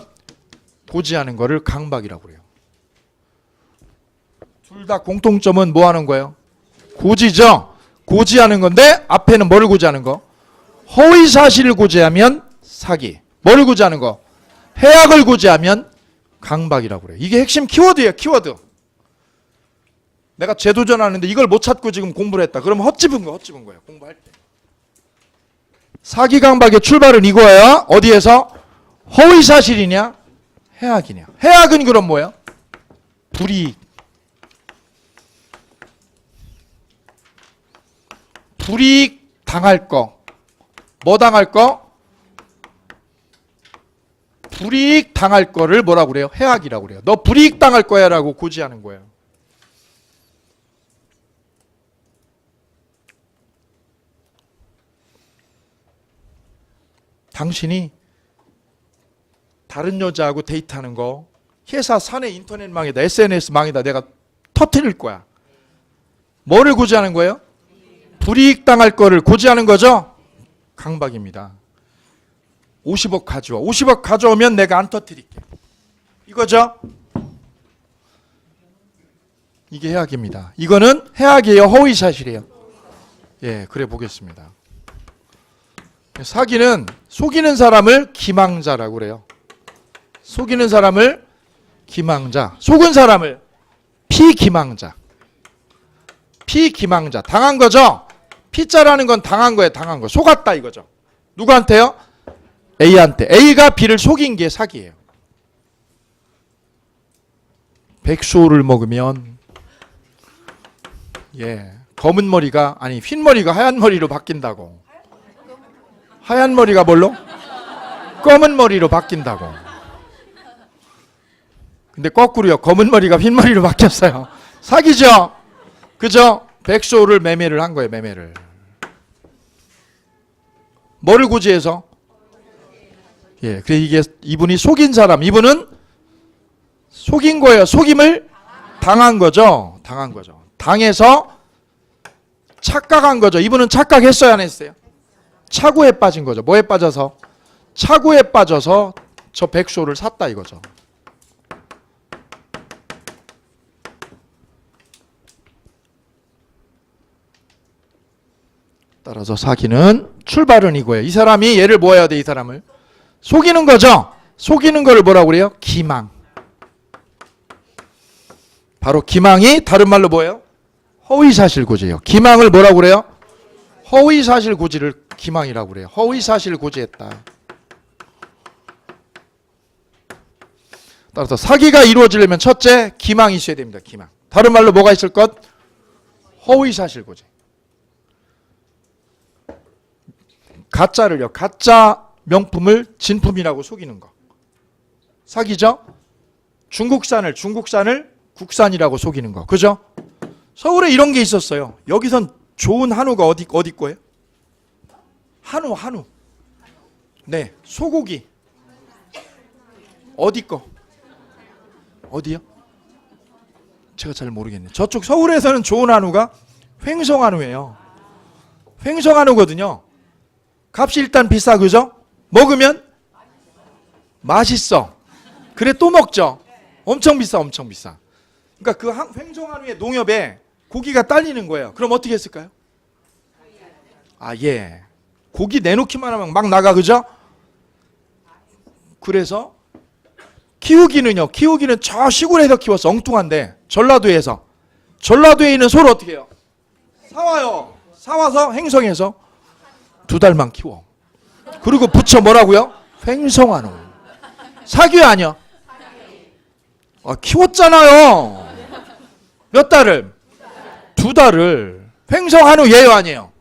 고지하는 거를 강박이라고 그래요. 둘 다 공통점은 뭐하는 거예요? 고지죠? 고지하는 건데 앞에는 뭐를 고지하는 거? 허위사실을 고지하면 사기. 뭐를 고지하는 거? 해악을 고지하면 강박이라고 그래요. 이게 핵심 키워드예요. 키워드. 내가 재도전하는데 이걸 못 찾고 지금 공부를 했다. 그러면 헛짚은 거예요. 공부할 때. 사기 강박의 출발은 이거예요. 어디에서? 허위사실이냐? 해악이냐? 해악은 그럼 뭐예요? 불이익. 불이익 당할 거. 뭐 당할 거? 불이익 당할 거를 뭐라고 그래요? 해악이라고 그래요. 너 불이익 당할 거야 라고 고지하는 거예요. 당신이 다른 여자하고 데이트하는 거 회사 사내 인터넷망에다 SNS망에다 내가 터뜨릴 거야. 뭐를 고지하는 거예요? 불이익 당할 거를 고지하는 거죠? 강박입니다. 50억 가져와. 50억 가져오면 내가 안 터뜨릴게. 이거죠? 이게 해악입니다. 이거는 해악이에요? 허위사실이에요? 예, 그래 보겠습니다. 사기는 속이는 사람을 기망자라고 그래요. 속이는 사람을 기망자. 속은 사람을 피기망자. 피기망자. 당한 거죠? 피자라는 건 당한 거예요. 당한 거. 속았다 이거죠. 누구한테요? A한테. A가 B를 속인 게 사기예요. 백수를 먹으면 검은 머리가 아니 흰 머리가 하얀 머리로 바뀐다고. 하얀 머리가 뭘로? 검은 머리로 바뀐다고. 근데 거꾸로요. 검은 머리가 흰 머리로 바뀌었어요. 사기죠? 그죠? 백소를 매매를 한 거예요. 매매를. 뭐를 고지해서? 예, 그래 이게 이분이 속인 사람. 이분은 속인 거예요. 속임을 당한 거죠. 당한 거죠. 당해서 착각한 거죠. 이분은 착각했어요, 안 했어요? 차고에 빠진 거죠. 뭐에 빠져서? 차고에 빠져서 저 백소를 샀다 이거죠. 따라서 사기는 출발은 이거예요. 이 사람이 얘를 뭐 해야 돼? 이 사람을 속이는 거죠. 속이는 거를 뭐라고 그래요? 기망. 바로 기망이 다른 말로 뭐예요? 허위사실 고지예요. 기망을 뭐라고 그래요? 허위사실 고지를 기망이라고 그래요. 허위사실을 고지했다. 따라서 사기가 이루어지려면 첫째 기망이 있어야 됩니다. 기망. 다른 말로 뭐가 있을 것? 허위사실 고지. 가짜를요. 가짜 명품을 진품이라고 속이는 거. 사기죠? 중국산을 국산이라고 속이는 거. 그죠? 서울에 이런 게 있었어요. 여기선 좋은 한우가 어디 거예요? 한우. 네, 소고기. 어디 거? 어디요? 제가 잘 모르겠네요. 저쪽 서울에서는 좋은 한우가 횡성한우예요. 횡성한우거든요. 값이 일단 비싸, 그죠? 먹으면 맛있어. 그래 또 먹죠. 엄청 비싸, 엄청 비싸. 그러니까 그 횡성한우의 농협에 고기가 딸리는 거예요. 그럼 어떻게 했을까요? 아, 예. 고기 내놓기만 하면 막 나가, 그죠? 그래서 키우기는 저 시골에서 키웠어. 엉뚱한데 전라도에서. 전라도에 있는 소를 어떻게 해요? 사와요. 사와서 횡성에서 2달만 키워. 그리고 붙여 뭐라고요? 횡성한우. 사규 아니야? 아, 키웠잖아요. 몇 달을? 2달을. 횡성한우 예요 아니에요?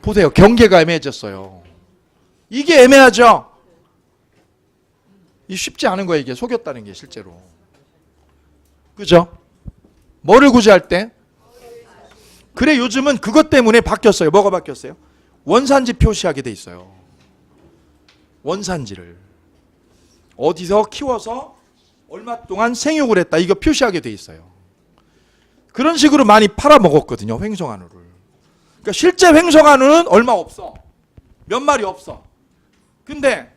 보세요. 경계가 애매해졌어요. 이게 애매하죠? 이 쉽지 않은 거예요. 이게 속였다는 게 실제로. 그죠? 뭐를 구제할 때? 그래 요즘은 그것 때문에 바뀌었어요. 뭐가 바뀌었어요? 원산지 표시하게 돼 있어요. 원산지를. 어디서 키워서 얼마 동안 생육을 했다. 이거 표시하게 돼 있어요. 그런 식으로 많이 팔아먹었거든요. 횡성한우를. 그러니까 실제 횡성한우는 얼마 없어. 몇 마리 없어. 근데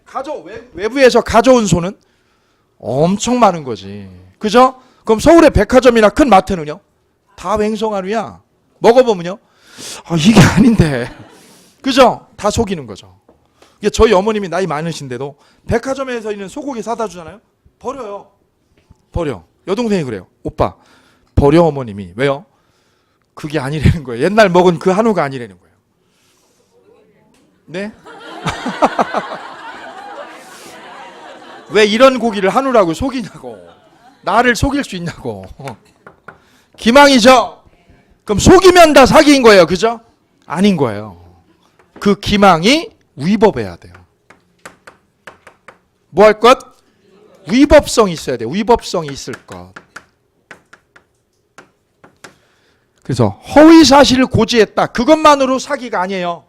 외부에서 가져온 소는 엄청 많은 거지. 그죠? 그럼 서울의 백화점이나 큰 마트는요? 다 횡성한우야. 먹어보면요? 아, 이게 아닌데. 그죠? 다 속이는 거죠. 이게 저희 어머님이 나이 많으신데도 백화점에서 있는 소고기 사다 주잖아요? 버려요. 버려. 여동생이 그래요. 오빠, 버려 어머님이. 왜요? 그게 아니라는 거예요. 옛날 먹은 그 한우가 아니라는 거예요. 네? 왜 이런 고기를 한우라고 속이냐고. 나를 속일 수 있냐고. 기망이죠? 그럼 속이면 다 사기인 거예요. 그죠? 아닌 거예요. 그 기망이 위법해야 돼요. 뭐 할 것? 위법성이 있어야 돼요. 위법성이 있을 것. 그래서 허위 사실을 고지했다. 그것만으로 사기가 아니에요.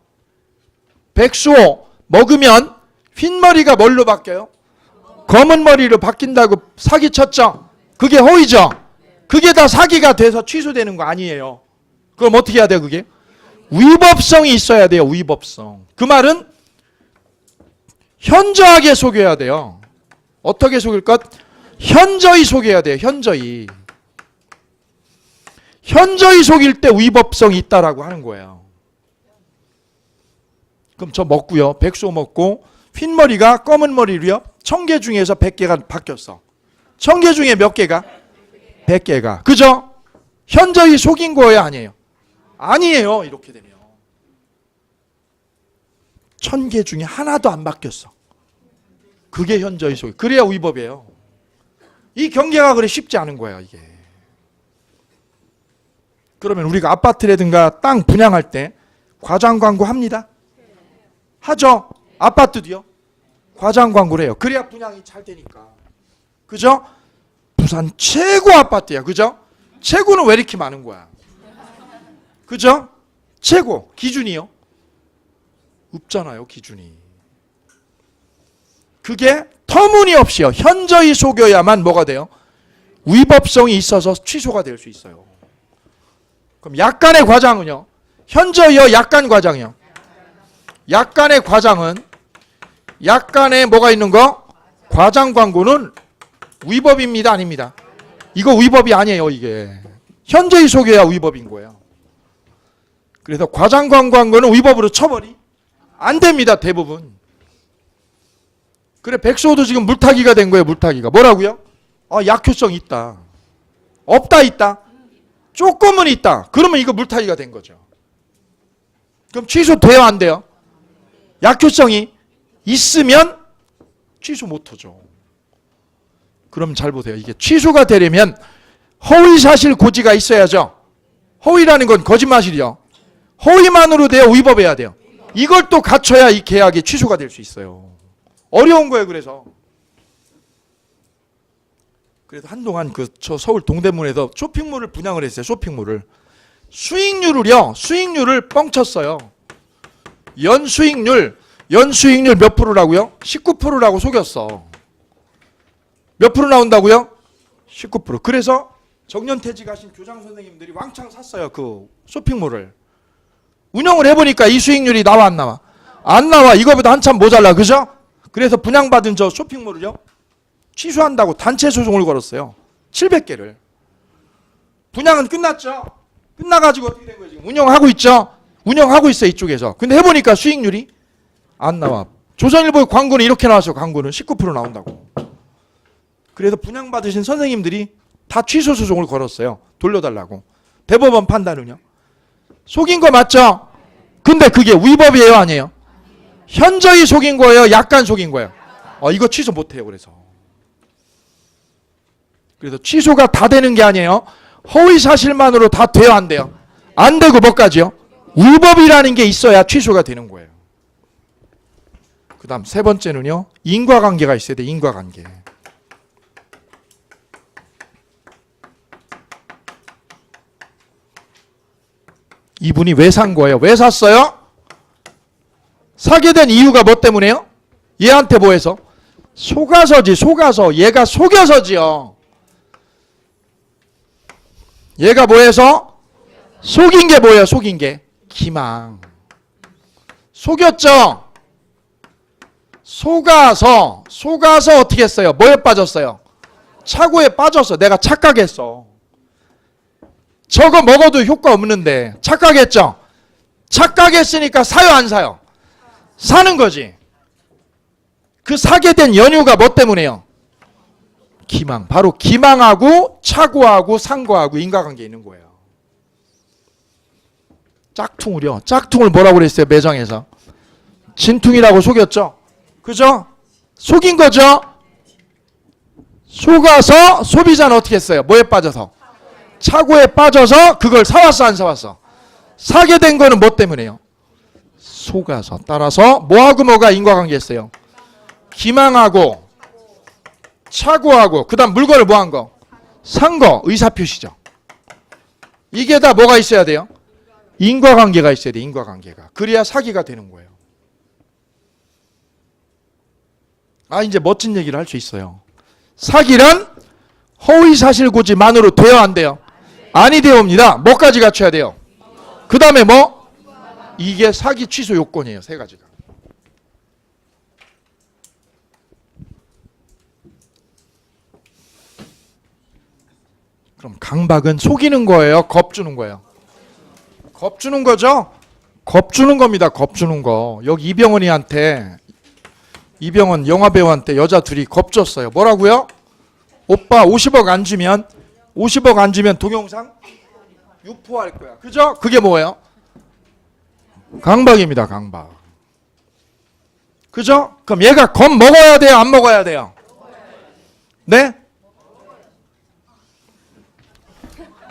백수호 먹으면 흰머리가 뭘로 바뀌어요? 검은 머리로 바뀐다고 사기쳤죠? 그게 허위죠? 그게 다 사기가 돼서 취소되는 거 아니에요. 그럼 어떻게 해야 돼요, 그게? 위법성이 있어야 돼요, 위법성. 그 말은 현저하게 속여야 돼요. 어떻게 속일 것? 현저히 속여야 돼요, 현저히. 현저히 속일 때 위법성이 있다라고 하는 거예요. 그럼 저 먹고요, 백수 먹고 흰머리가 검은 머리로요, 1000개 중에서 100개가 바뀌었어. 1000개 중에 몇 개가? 100개가. 그죠? 현저히 속인 거예요, 아니에요? 아니에요, 이렇게 되면. 1000개 중에 하나도 안 바뀌었어. 그게 현저히 속이. 그래야 위법이에요. 이 경계가 그래 쉽지 않은 거예요, 이게. 그러면 우리가 아파트라든가 땅 분양할 때 과장 광고 합니다. 하죠? 아파트도요. 과장 광고를 해요. 그래야 분양이 잘 되니까. 그죠? 부산 최고 아파트야. 그죠? 최고는 왜 이렇게 많은 거야? 그죠? 최고. 기준이요? 없잖아요, 기준이. 그게 터무니없이요. 현저히 속여야만 뭐가 돼요? 위법성이 있어서 취소가 될 수 있어요. 그럼 약간의 과장은요? 현저히요, 약간 과장이요? 약간의 과장은 약간의 뭐가 있는 거? 과장 광고는 위법입니다, 아닙니다? 이거 위법이 아니에요, 이게. 현저히 속여야 위법인 거예요. 그래서 과장 광고는 위법으로 처벌이 안 됩니다, 대부분. 그래, 백수호도 지금 물타기가 된 거예요, 물타기가. 뭐라고요? 약효성 있다. 없다, 있다? 조금은 있다. 그러면 이거 물타기가 된 거죠. 그럼 취소돼요, 안 돼요? 약효성이 있으면 취소 못하죠. 그럼 잘 보세요. 이게 취소가 되려면 허위사실 고지가 있어야죠. 허위라는 건 거짓말이요. 허위만으로 돼요, 위법해야 돼요? 이걸 또 갖춰야 이 계약이 취소가 될 수 있어요. 어려운 거예요, 그래서. 그래서 한동안 저 서울 동대문에서 쇼핑몰을 분양을 했어요, 쇼핑몰을. 수익률을 뻥쳤어요. 연수익률 몇 프로라고요? 19%라고 속였어. 몇 프로 나온다고요? 19%. 그래서 정년퇴직 하신 교장 선생님들이 왕창 샀어요. 그 쇼핑몰을. 운영을 해보니까 이 수익률이 나와 안 나와? 안 나와. 이거보다 한참 모자라. 그죠? 그래서 분양받은 저 쇼핑몰을요. 취소한다고 단체 소송을 걸었어요. 700개를. 분양은 끝났죠. 끝나가지고 어떻게 된 거예요? 지금 운영하고 있죠. 운영하고 있어요. 이쪽에서. 근데 해보니까 수익률이 안 나와. 조선일보의 광고는 이렇게 나왔어요. 광고는 19% 나온다고. 그래서 분양받으신 선생님들이 다 취소 소송을 걸었어요. 돌려달라고. 대법원 판단은요. 속인 거 맞죠? 근데 그게 위법이에요? 아니에요? 현저히 속인 거예요? 약간 속인 거예요? 이거 취소 못해요. 그래서 취소가 다 되는 게 아니에요. 허위 사실만으로 다 돼요? 안 돼요? 안 되고 뭐까지요? 위법이라는 게 있어야 취소가 되는 거예요. 그 다음 세 번째는요. 인과관계가 있어야 돼. 인과관계. 이분이 왜 산 거예요? 왜 샀어요? 사게 된 이유가 뭐 때문에요? 얘한테 뭐 해서? 속아서지. 속아서. 얘가 속여서지요. 얘가 뭐 해서? 속인 게 뭐예요? 속인 게? 기망. 속였죠? 속아서 어떻게 했어요? 뭐에 빠졌어요? 착오에 빠졌어. 내가 착각했어. 저거 먹어도 효과 없는데 착각했죠? 착각했으니까 사요 안 사요? 사는 거지. 그 사게 된 연유가 뭐 때문에요? 기망. 바로 기망하고 착오하고 산 거하고 인과관계 있는 거예요. 짝퉁을요. 짝퉁을 뭐라고 그랬어요? 매장에서. 진퉁이라고 속였죠? 그죠? 속인 거죠? 속아서 소비자는 어떻게 했어요? 뭐에 빠져서? 착오에 빠져서 그걸 사왔어 안 사왔어? 사게 된 거는 뭐 때문에요? 속아서. 따라서 뭐하고 뭐가 인과관계 있어요? 기망하고 착오하고 그 다음 물건을 뭐 한 거? 산 거. 의사표시죠. 이게 다 뭐가 있어야 돼요? 인과관계가 있어야 돼. 인과관계가. 그래야 사기가 되는 거예요. 이제 멋진 얘기를 할 수 있어요. 사기란 허위사실고지만으로 돼요 안 돼요? 아니 되옵니다. 뭐까지 갖춰야 돼요? 그 다음에 뭐? 이게 사기 취소 요건이에요. 세 가지가. 그럼 강박은 속이는 거예요? 겁주는 거예요? 겁주는 거죠? 겁주는 겁니다. 겁주는 거. 여기 이병헌 영화배우한테 여자 둘이 겁줬어요. 뭐라고요? 오빠 50억 안 주면 동영상 유포할 거야. 그죠? 그게 뭐예요? 강박입니다. 강박. 그죠? 그럼 얘가 겁 먹어야 돼요? 안 먹어야 돼요? 네?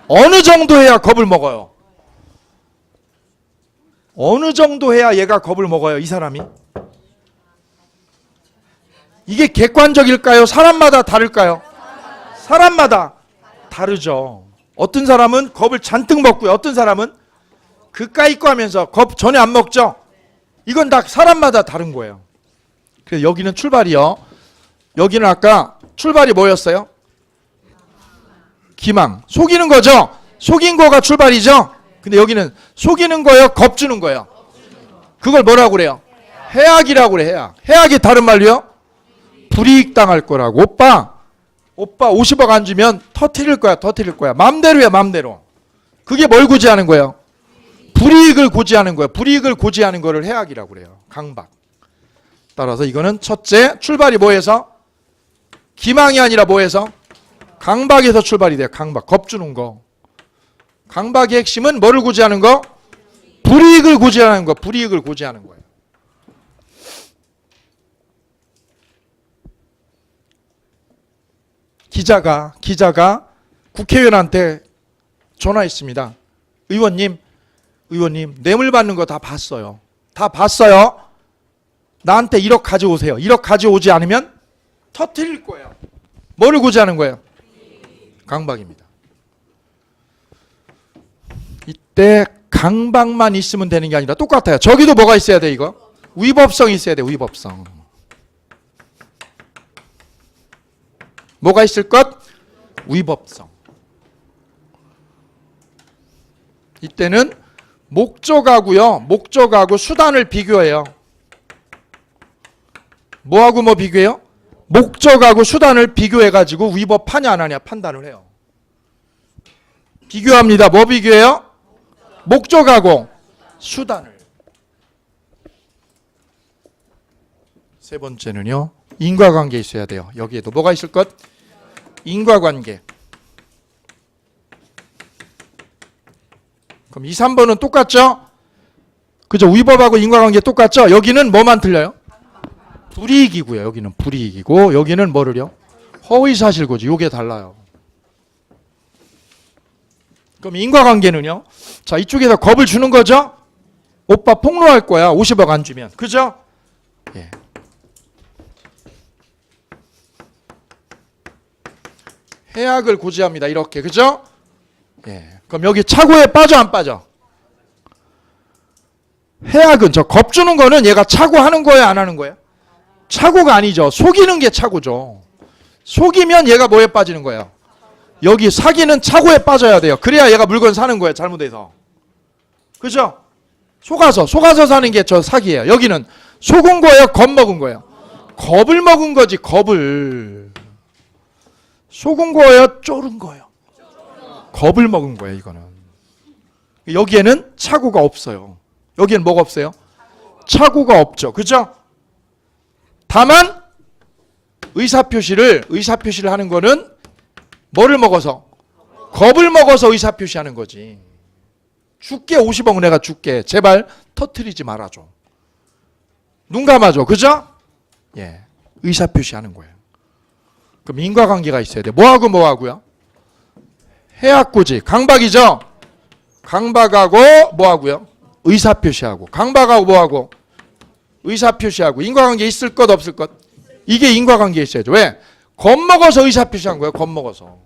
어느 정도 해야 겁을 먹어요? 어느 정도 해야 얘가 겁을 먹어요? 이 사람이? 이게 객관적일까요? 사람마다 다를까요? 사람마다 다르죠. 어떤 사람은 겁을 잔뜩 먹고요. 어떤 사람은 그까이 있고 하면서 겁 전혀 안 먹죠. 이건 다 사람마다 다른 거예요. 그래서 여기는 출발이요. 여기는 아까 출발이 뭐였어요? 기망. 속이는 거죠. 속인 거가 출발이죠. 근데 여기는 속이는 거예요. 겁주는 거예요. 그걸 뭐라고 그래요? 해악이라고 그래. 해악. 해악이 다른 말로요? 불이익 당할 거라고. 오빠 50억 안 주면 터뜨릴 거야. 맘대로야, 맘대로. 그게 뭘 고지하는 거예요? 불이익을 고지하는 거예요. 불이익을 고지하는 거를 해악이라고 그래요. 강박. 따라서 이거는 첫째, 출발이 뭐해서? 기망이 아니라 뭐해서? 강박에서 출발이 돼요. 강박. 겁주는 거. 강박의 핵심은 뭐를 고지하는 거? 불이익을 고지하는 거. 불이익을 고지하는 거예요. 기자가 국회의원한테 전화했습니다. 의원님, 뇌물 받는 거 다 봤어요. 나한테 1억 가져오세요. 1억 가져오지 않으면 터뜨릴 거예요. 뭐를 고지하는 거예요? 강박입니다. 이때 강박만 있으면 되는 게 아니라 똑같아요. 저기도 뭐가 있어야 돼, 이거? 위법성이 있어야 돼, 위법성. 뭐가 있을 것? 위법성. 이때는 목적하고요. 목적하고 수단을 비교해요. 뭐하고 뭐 비교해요? 목적하고 수단을 비교해가지고 위법하냐 안 하냐 판단을 해요. 비교합니다. 뭐 비교해요? 목적하고 수단을. 세 번째는요. 인과관계 있어야 돼요. 여기에도 뭐가 있을 것? 인과관계. 그럼 2, 3번은 똑같죠? 그죠? 위법하고 인과관계 똑같죠? 여기는 뭐만 틀려요? 불이익이고요. 여기는 불이익이고 여기는 뭐를요? 허위사실고지. 요게 달라요. 그럼 인과관계는요? 자, 이쪽에서 겁을 주는 거죠? 오빠 폭로할 거야. 50억 안 주면. 그죠? 예. 해악을 고지합니다. 이렇게. 그죠? 예. 그럼 여기 착오에 빠져 안 빠져? 해악은 저 겁 주는 거는 얘가 착오하는 거예요, 안 하는 거예요? 착오가 아니죠. 속이는 게 착오죠. 속이면 얘가 뭐에 빠지는 거예요? 여기 사기는 착오에 빠져야 돼요. 그래야 얘가 물건 사는 거예요. 잘못해서. 그죠? 속아서 사는 게 저 사기예요. 여기는 속은 거예요? 겁 먹은 거예요? 겁을 먹은 거지. 겁을. 속은 거예요? 쫄은 거예요? 겁을 먹은 거예요. 이거는. 여기에는 착오가 없어요. 여기에는 뭐가 없어요? 착오가 없죠. 그죠? 다만 의사표시를 하는 거는 뭐를 먹어서? 겁을 먹어서 의사표시하는 거지. 줄게 50억 내가 줄게. 제발 터뜨리지 말아줘. 눈 감아줘. 그죠? 예, 의사표시하는 거예요. 그럼 인과관계가 있어야 돼. 뭐하고 뭐하고요? 해악고지. 강박이죠? 강박하고 뭐하고요? 의사표시하고. 강박하고 뭐하고? 의사표시하고. 인과관계 있을 것 없을 것? 이게 인과관계 있어야죠. 왜? 겁먹어서 의사표시한 거예요. 겁먹어서.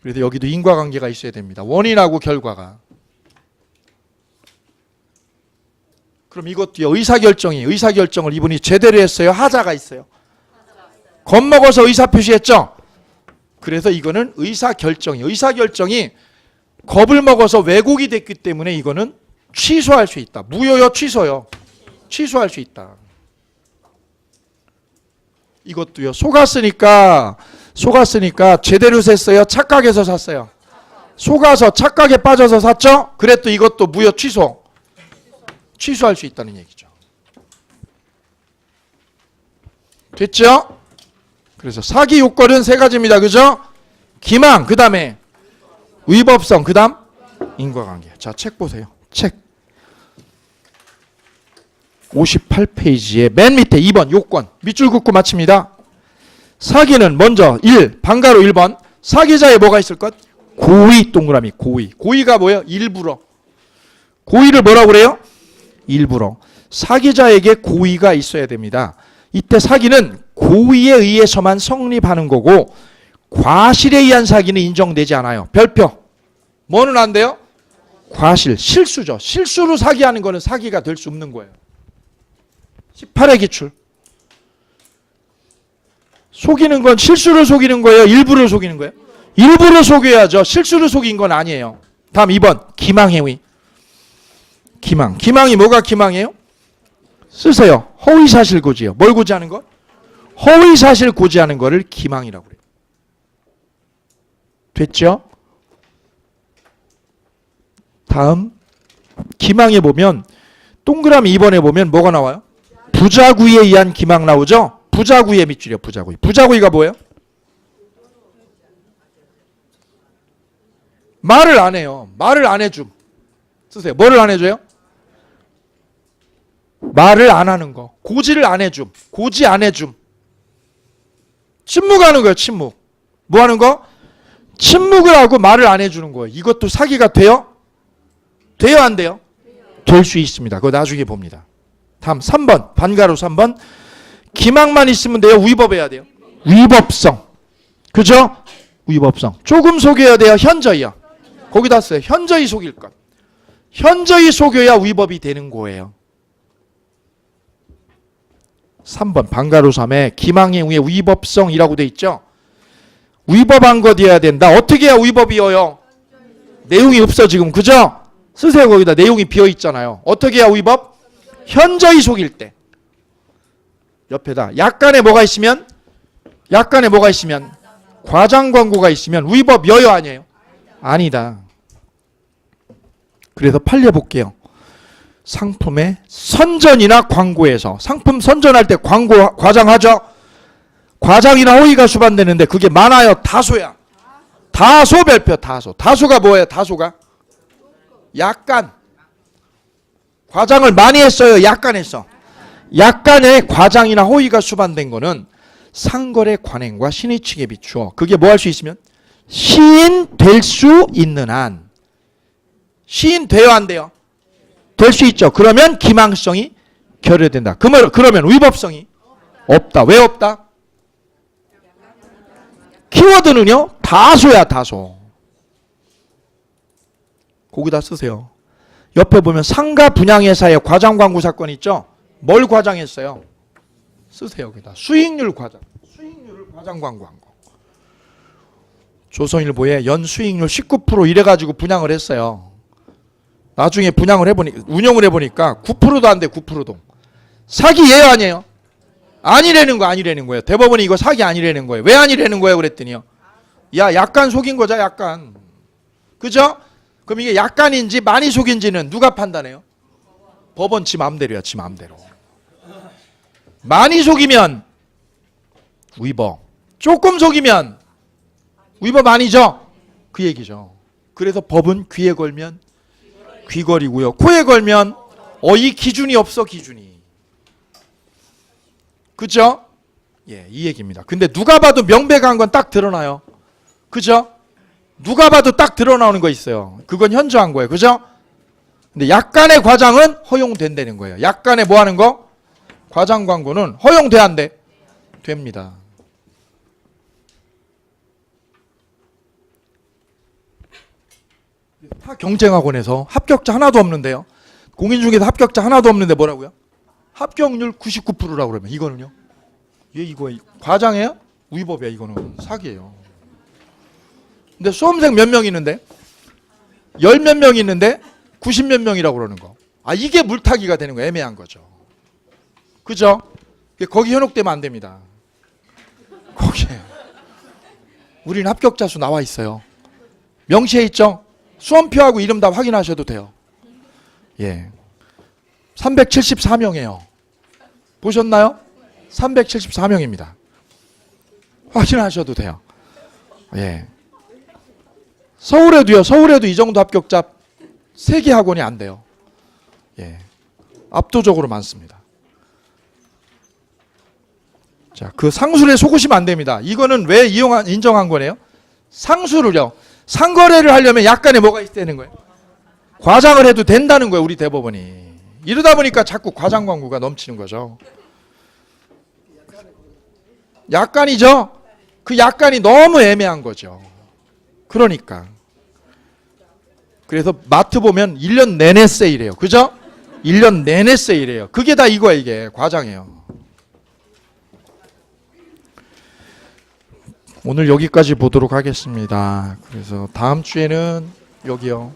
그래서 여기도 인과관계가 있어야 됩니다. 원인하고 결과가. 그럼 이것도요. 의사결정을 이분이 제대로 했어요. 하자가 있어요. 겁먹어서 의사표시했죠. 그래서 이거는 의사결정이 겁을 먹어서 왜곡이 됐기 때문에 이거는 취소할 수 있다. 무효요, 취소요. 취소할 수 있다. 이것도요. 속았으니까 제대로 샜어요. 착각해서 샀어요. 속아서 착각에 빠져서 샀죠. 그래도 이것도 무효, 취소할 수 있다는 얘기죠. 됐죠? 그래서 사기 요건은 세 가지입니다. 그죠? 기망, 그 다음에 위법성, 그 다음 인과관계. 자, 책 보세요. 책 58페이지에 맨 밑에 2번 요건 밑줄 긋고 마칩니다. 사기는 먼저 1, 방가로 1번. 사기자에 뭐가 있을 것? 고의, 동그라미 고의. 고의가 뭐예요? 일부러. 고의를 뭐라고 그래요? 일부러. 사기자에게 고의가 있어야 됩니다. 이때 사기는 고의에 의해서만 성립하는 거고 과실에 의한 사기는 인정되지 않아요. 별표. 뭐는 안 돼요? 과실, 실수죠. 실수로 사기하는 거는 사기가 될 수 없는 거예요. 18회 기출. 속이는 건 실수로 속이는 거예요? 일부러 속이는 거예요? 일부러 속여야죠. 실수로 속인 건 아니에요. 다음 2번. 기망행위. 기망이 뭐가 기망이에요? 쓰세요. 허위사실 고지요. 뭘 고지하는 거? 허위사실 고지하는 거를 기망이라고 그래요. 됐죠? 다음 기망에 보면 동그라미 2번에 보면 뭐가 나와요? 부자구의에 의한 기망 나오죠? 부자구의의 밑줄이요. 부자구의. 부자구의가 뭐예요? 말을 안 해요. 말을 안 해줌. 쓰세요. 뭐를 안 해줘요? 말을 안 하는 거. 고지를 안 해줌. 고지 안 해줌. 침묵하는 거예요. 침묵. 뭐 하는 거? 침묵을 하고 말을 안 해주는 거예요. 이것도 사기가 돼요? 돼요, 안 돼요? 될 수 있습니다. 그거 나중에 봅니다. 다음 3번. 반가로 3번. 기망만 있으면 돼요? 위법해야 돼요? 위법성. 그죠? 위법성. 조금 속여야 돼요? 현저히요? 거기다 써요. 현저히 속일 것. 현저히 속여야 위법이 되는 거예요. 3번 반가로 3에 기망행위의 위법성이라고 돼 있죠. 위법한 것 해야 된다. 어떻게 해야 위법이어요? 내용이 없어 지금. 그죠? 쓰세요. 거기다 내용이 비어 있잖아요. 어떻게 해야 위법? 현저히 속일 때. 옆에다 약간의 뭐가 있으면 과장 광고가 있으면 위법 여요 아니에요? 아니다. 그래서 판례 볼게요. 상품의 선전이나 광고에서 상품 선전할 때 광고 과장하죠. 과장이나 호의가 수반되는데 그게 많아요, 다소야? 다소 별표. 다소가 뭐예요? 다소가 약간. 과장을 많이 했어요, 약간 했어? 약간의 과장이나 호의가 수반된 거는 상거래 관행과 신의 측에 비추어 그게 뭐 할 수 있으면 시인 될 수 있는 한. 시인 돼요, 안 돼요? 될 수 있죠. 그러면 기망성이 결여된다. 그러면 위법성이 없다. 왜 없다? 키워드는요, 다소야, 다소. 거기다 쓰세요. 옆에 보면 상가 분양회사의 과장 광고 사건 있죠? 뭘 과장했어요? 쓰세요. 여기다 수익률 과장. 수익률을 과장 광고한 거. 조선일보에 연 수익률 19% 이래가지고 분양을 했어요. 나중에 운영을 해보니까 9%도 안 돼. 9%도. 사기예요, 아니에요? 아니라는 거예요. 대법원이 이거 사기 아니라는 거예요. 왜 아니라는 거예요? 그랬더니요, 야, 약간 속인 거죠, 약간. 그죠? 그럼 이게 약간인지 많이 속인지는 누가 판단해요? 법원 지 마음대로야, 지 마음대로. 많이 속이면 위법, 조금 속이면 위법 아니죠? 그 얘기죠. 그래서 법은 귀에 걸면 귀걸이고요, 코에 걸면 이 기준이 없어, 기준이. 그죠? 예, 이 얘기입니다. 근데 누가 봐도 명백한 건 딱 드러나요. 그죠? 누가 봐도 딱 드러나오는 거 있어요. 그건 현저한 거예요. 그죠? 근데 약간의 과장은 허용된다는 거예요. 약간의 뭐 하는 거? 과장 광고는 허용돼, 안 돼? 됩니다. 타 경쟁학원에서 합격자 하나도 없는데요. 공인중개사 합격자 하나도 없는데 뭐라고요? 합격률 99%라고 그러면 이거는요? 이거 과장이에요? 위법이야. 이거는 사기예요. 근데 수험생 몇 명 있는데? 10몇 명 있는데 90몇 명이라고 그러는 거. 이게 물타기가 되는 거. 애매한 거죠. 그죠? 거기 현혹되면 안 됩니다. 거기에 우리는 합격자 수 나와 있어요. 명시해 있죠? 수험표하고 이름 다 확인하셔도 돼요. 예, 374명이에요. 보셨나요? 374명입니다. 확인하셔도 돼요. 예. 서울에도 이 정도 합격자 3개 학원이 안 돼요. 예. 압도적으로 많습니다. 자, 그 상술에 속으시면 안 됩니다. 이거는 왜 인정한 거네요? 상술을요, 상거래를 하려면 약간의 뭐가 있다는 거예요? 과장을 해도 된다는 거예요, 우리 대법원이. 이러다 보니까 자꾸 과장 광고가 넘치는 거죠. 약간이죠? 그 약간이 너무 애매한 거죠. 그러니까. 그래서 마트 보면 1년 내내 세일해요. 그죠? 1년 내내 세일해요. 그게 다 이거야, 이게. 과장이에요. 오늘 여기까지 보도록 하겠습니다. 그래서 다음 주에는 여기요,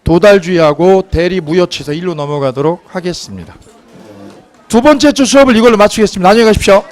도달주의하고 대리무효치서 1로 넘어가도록 하겠습니다. 두 번째 주 수업을 이걸로 마치겠습니다. 안녕히 가십시오.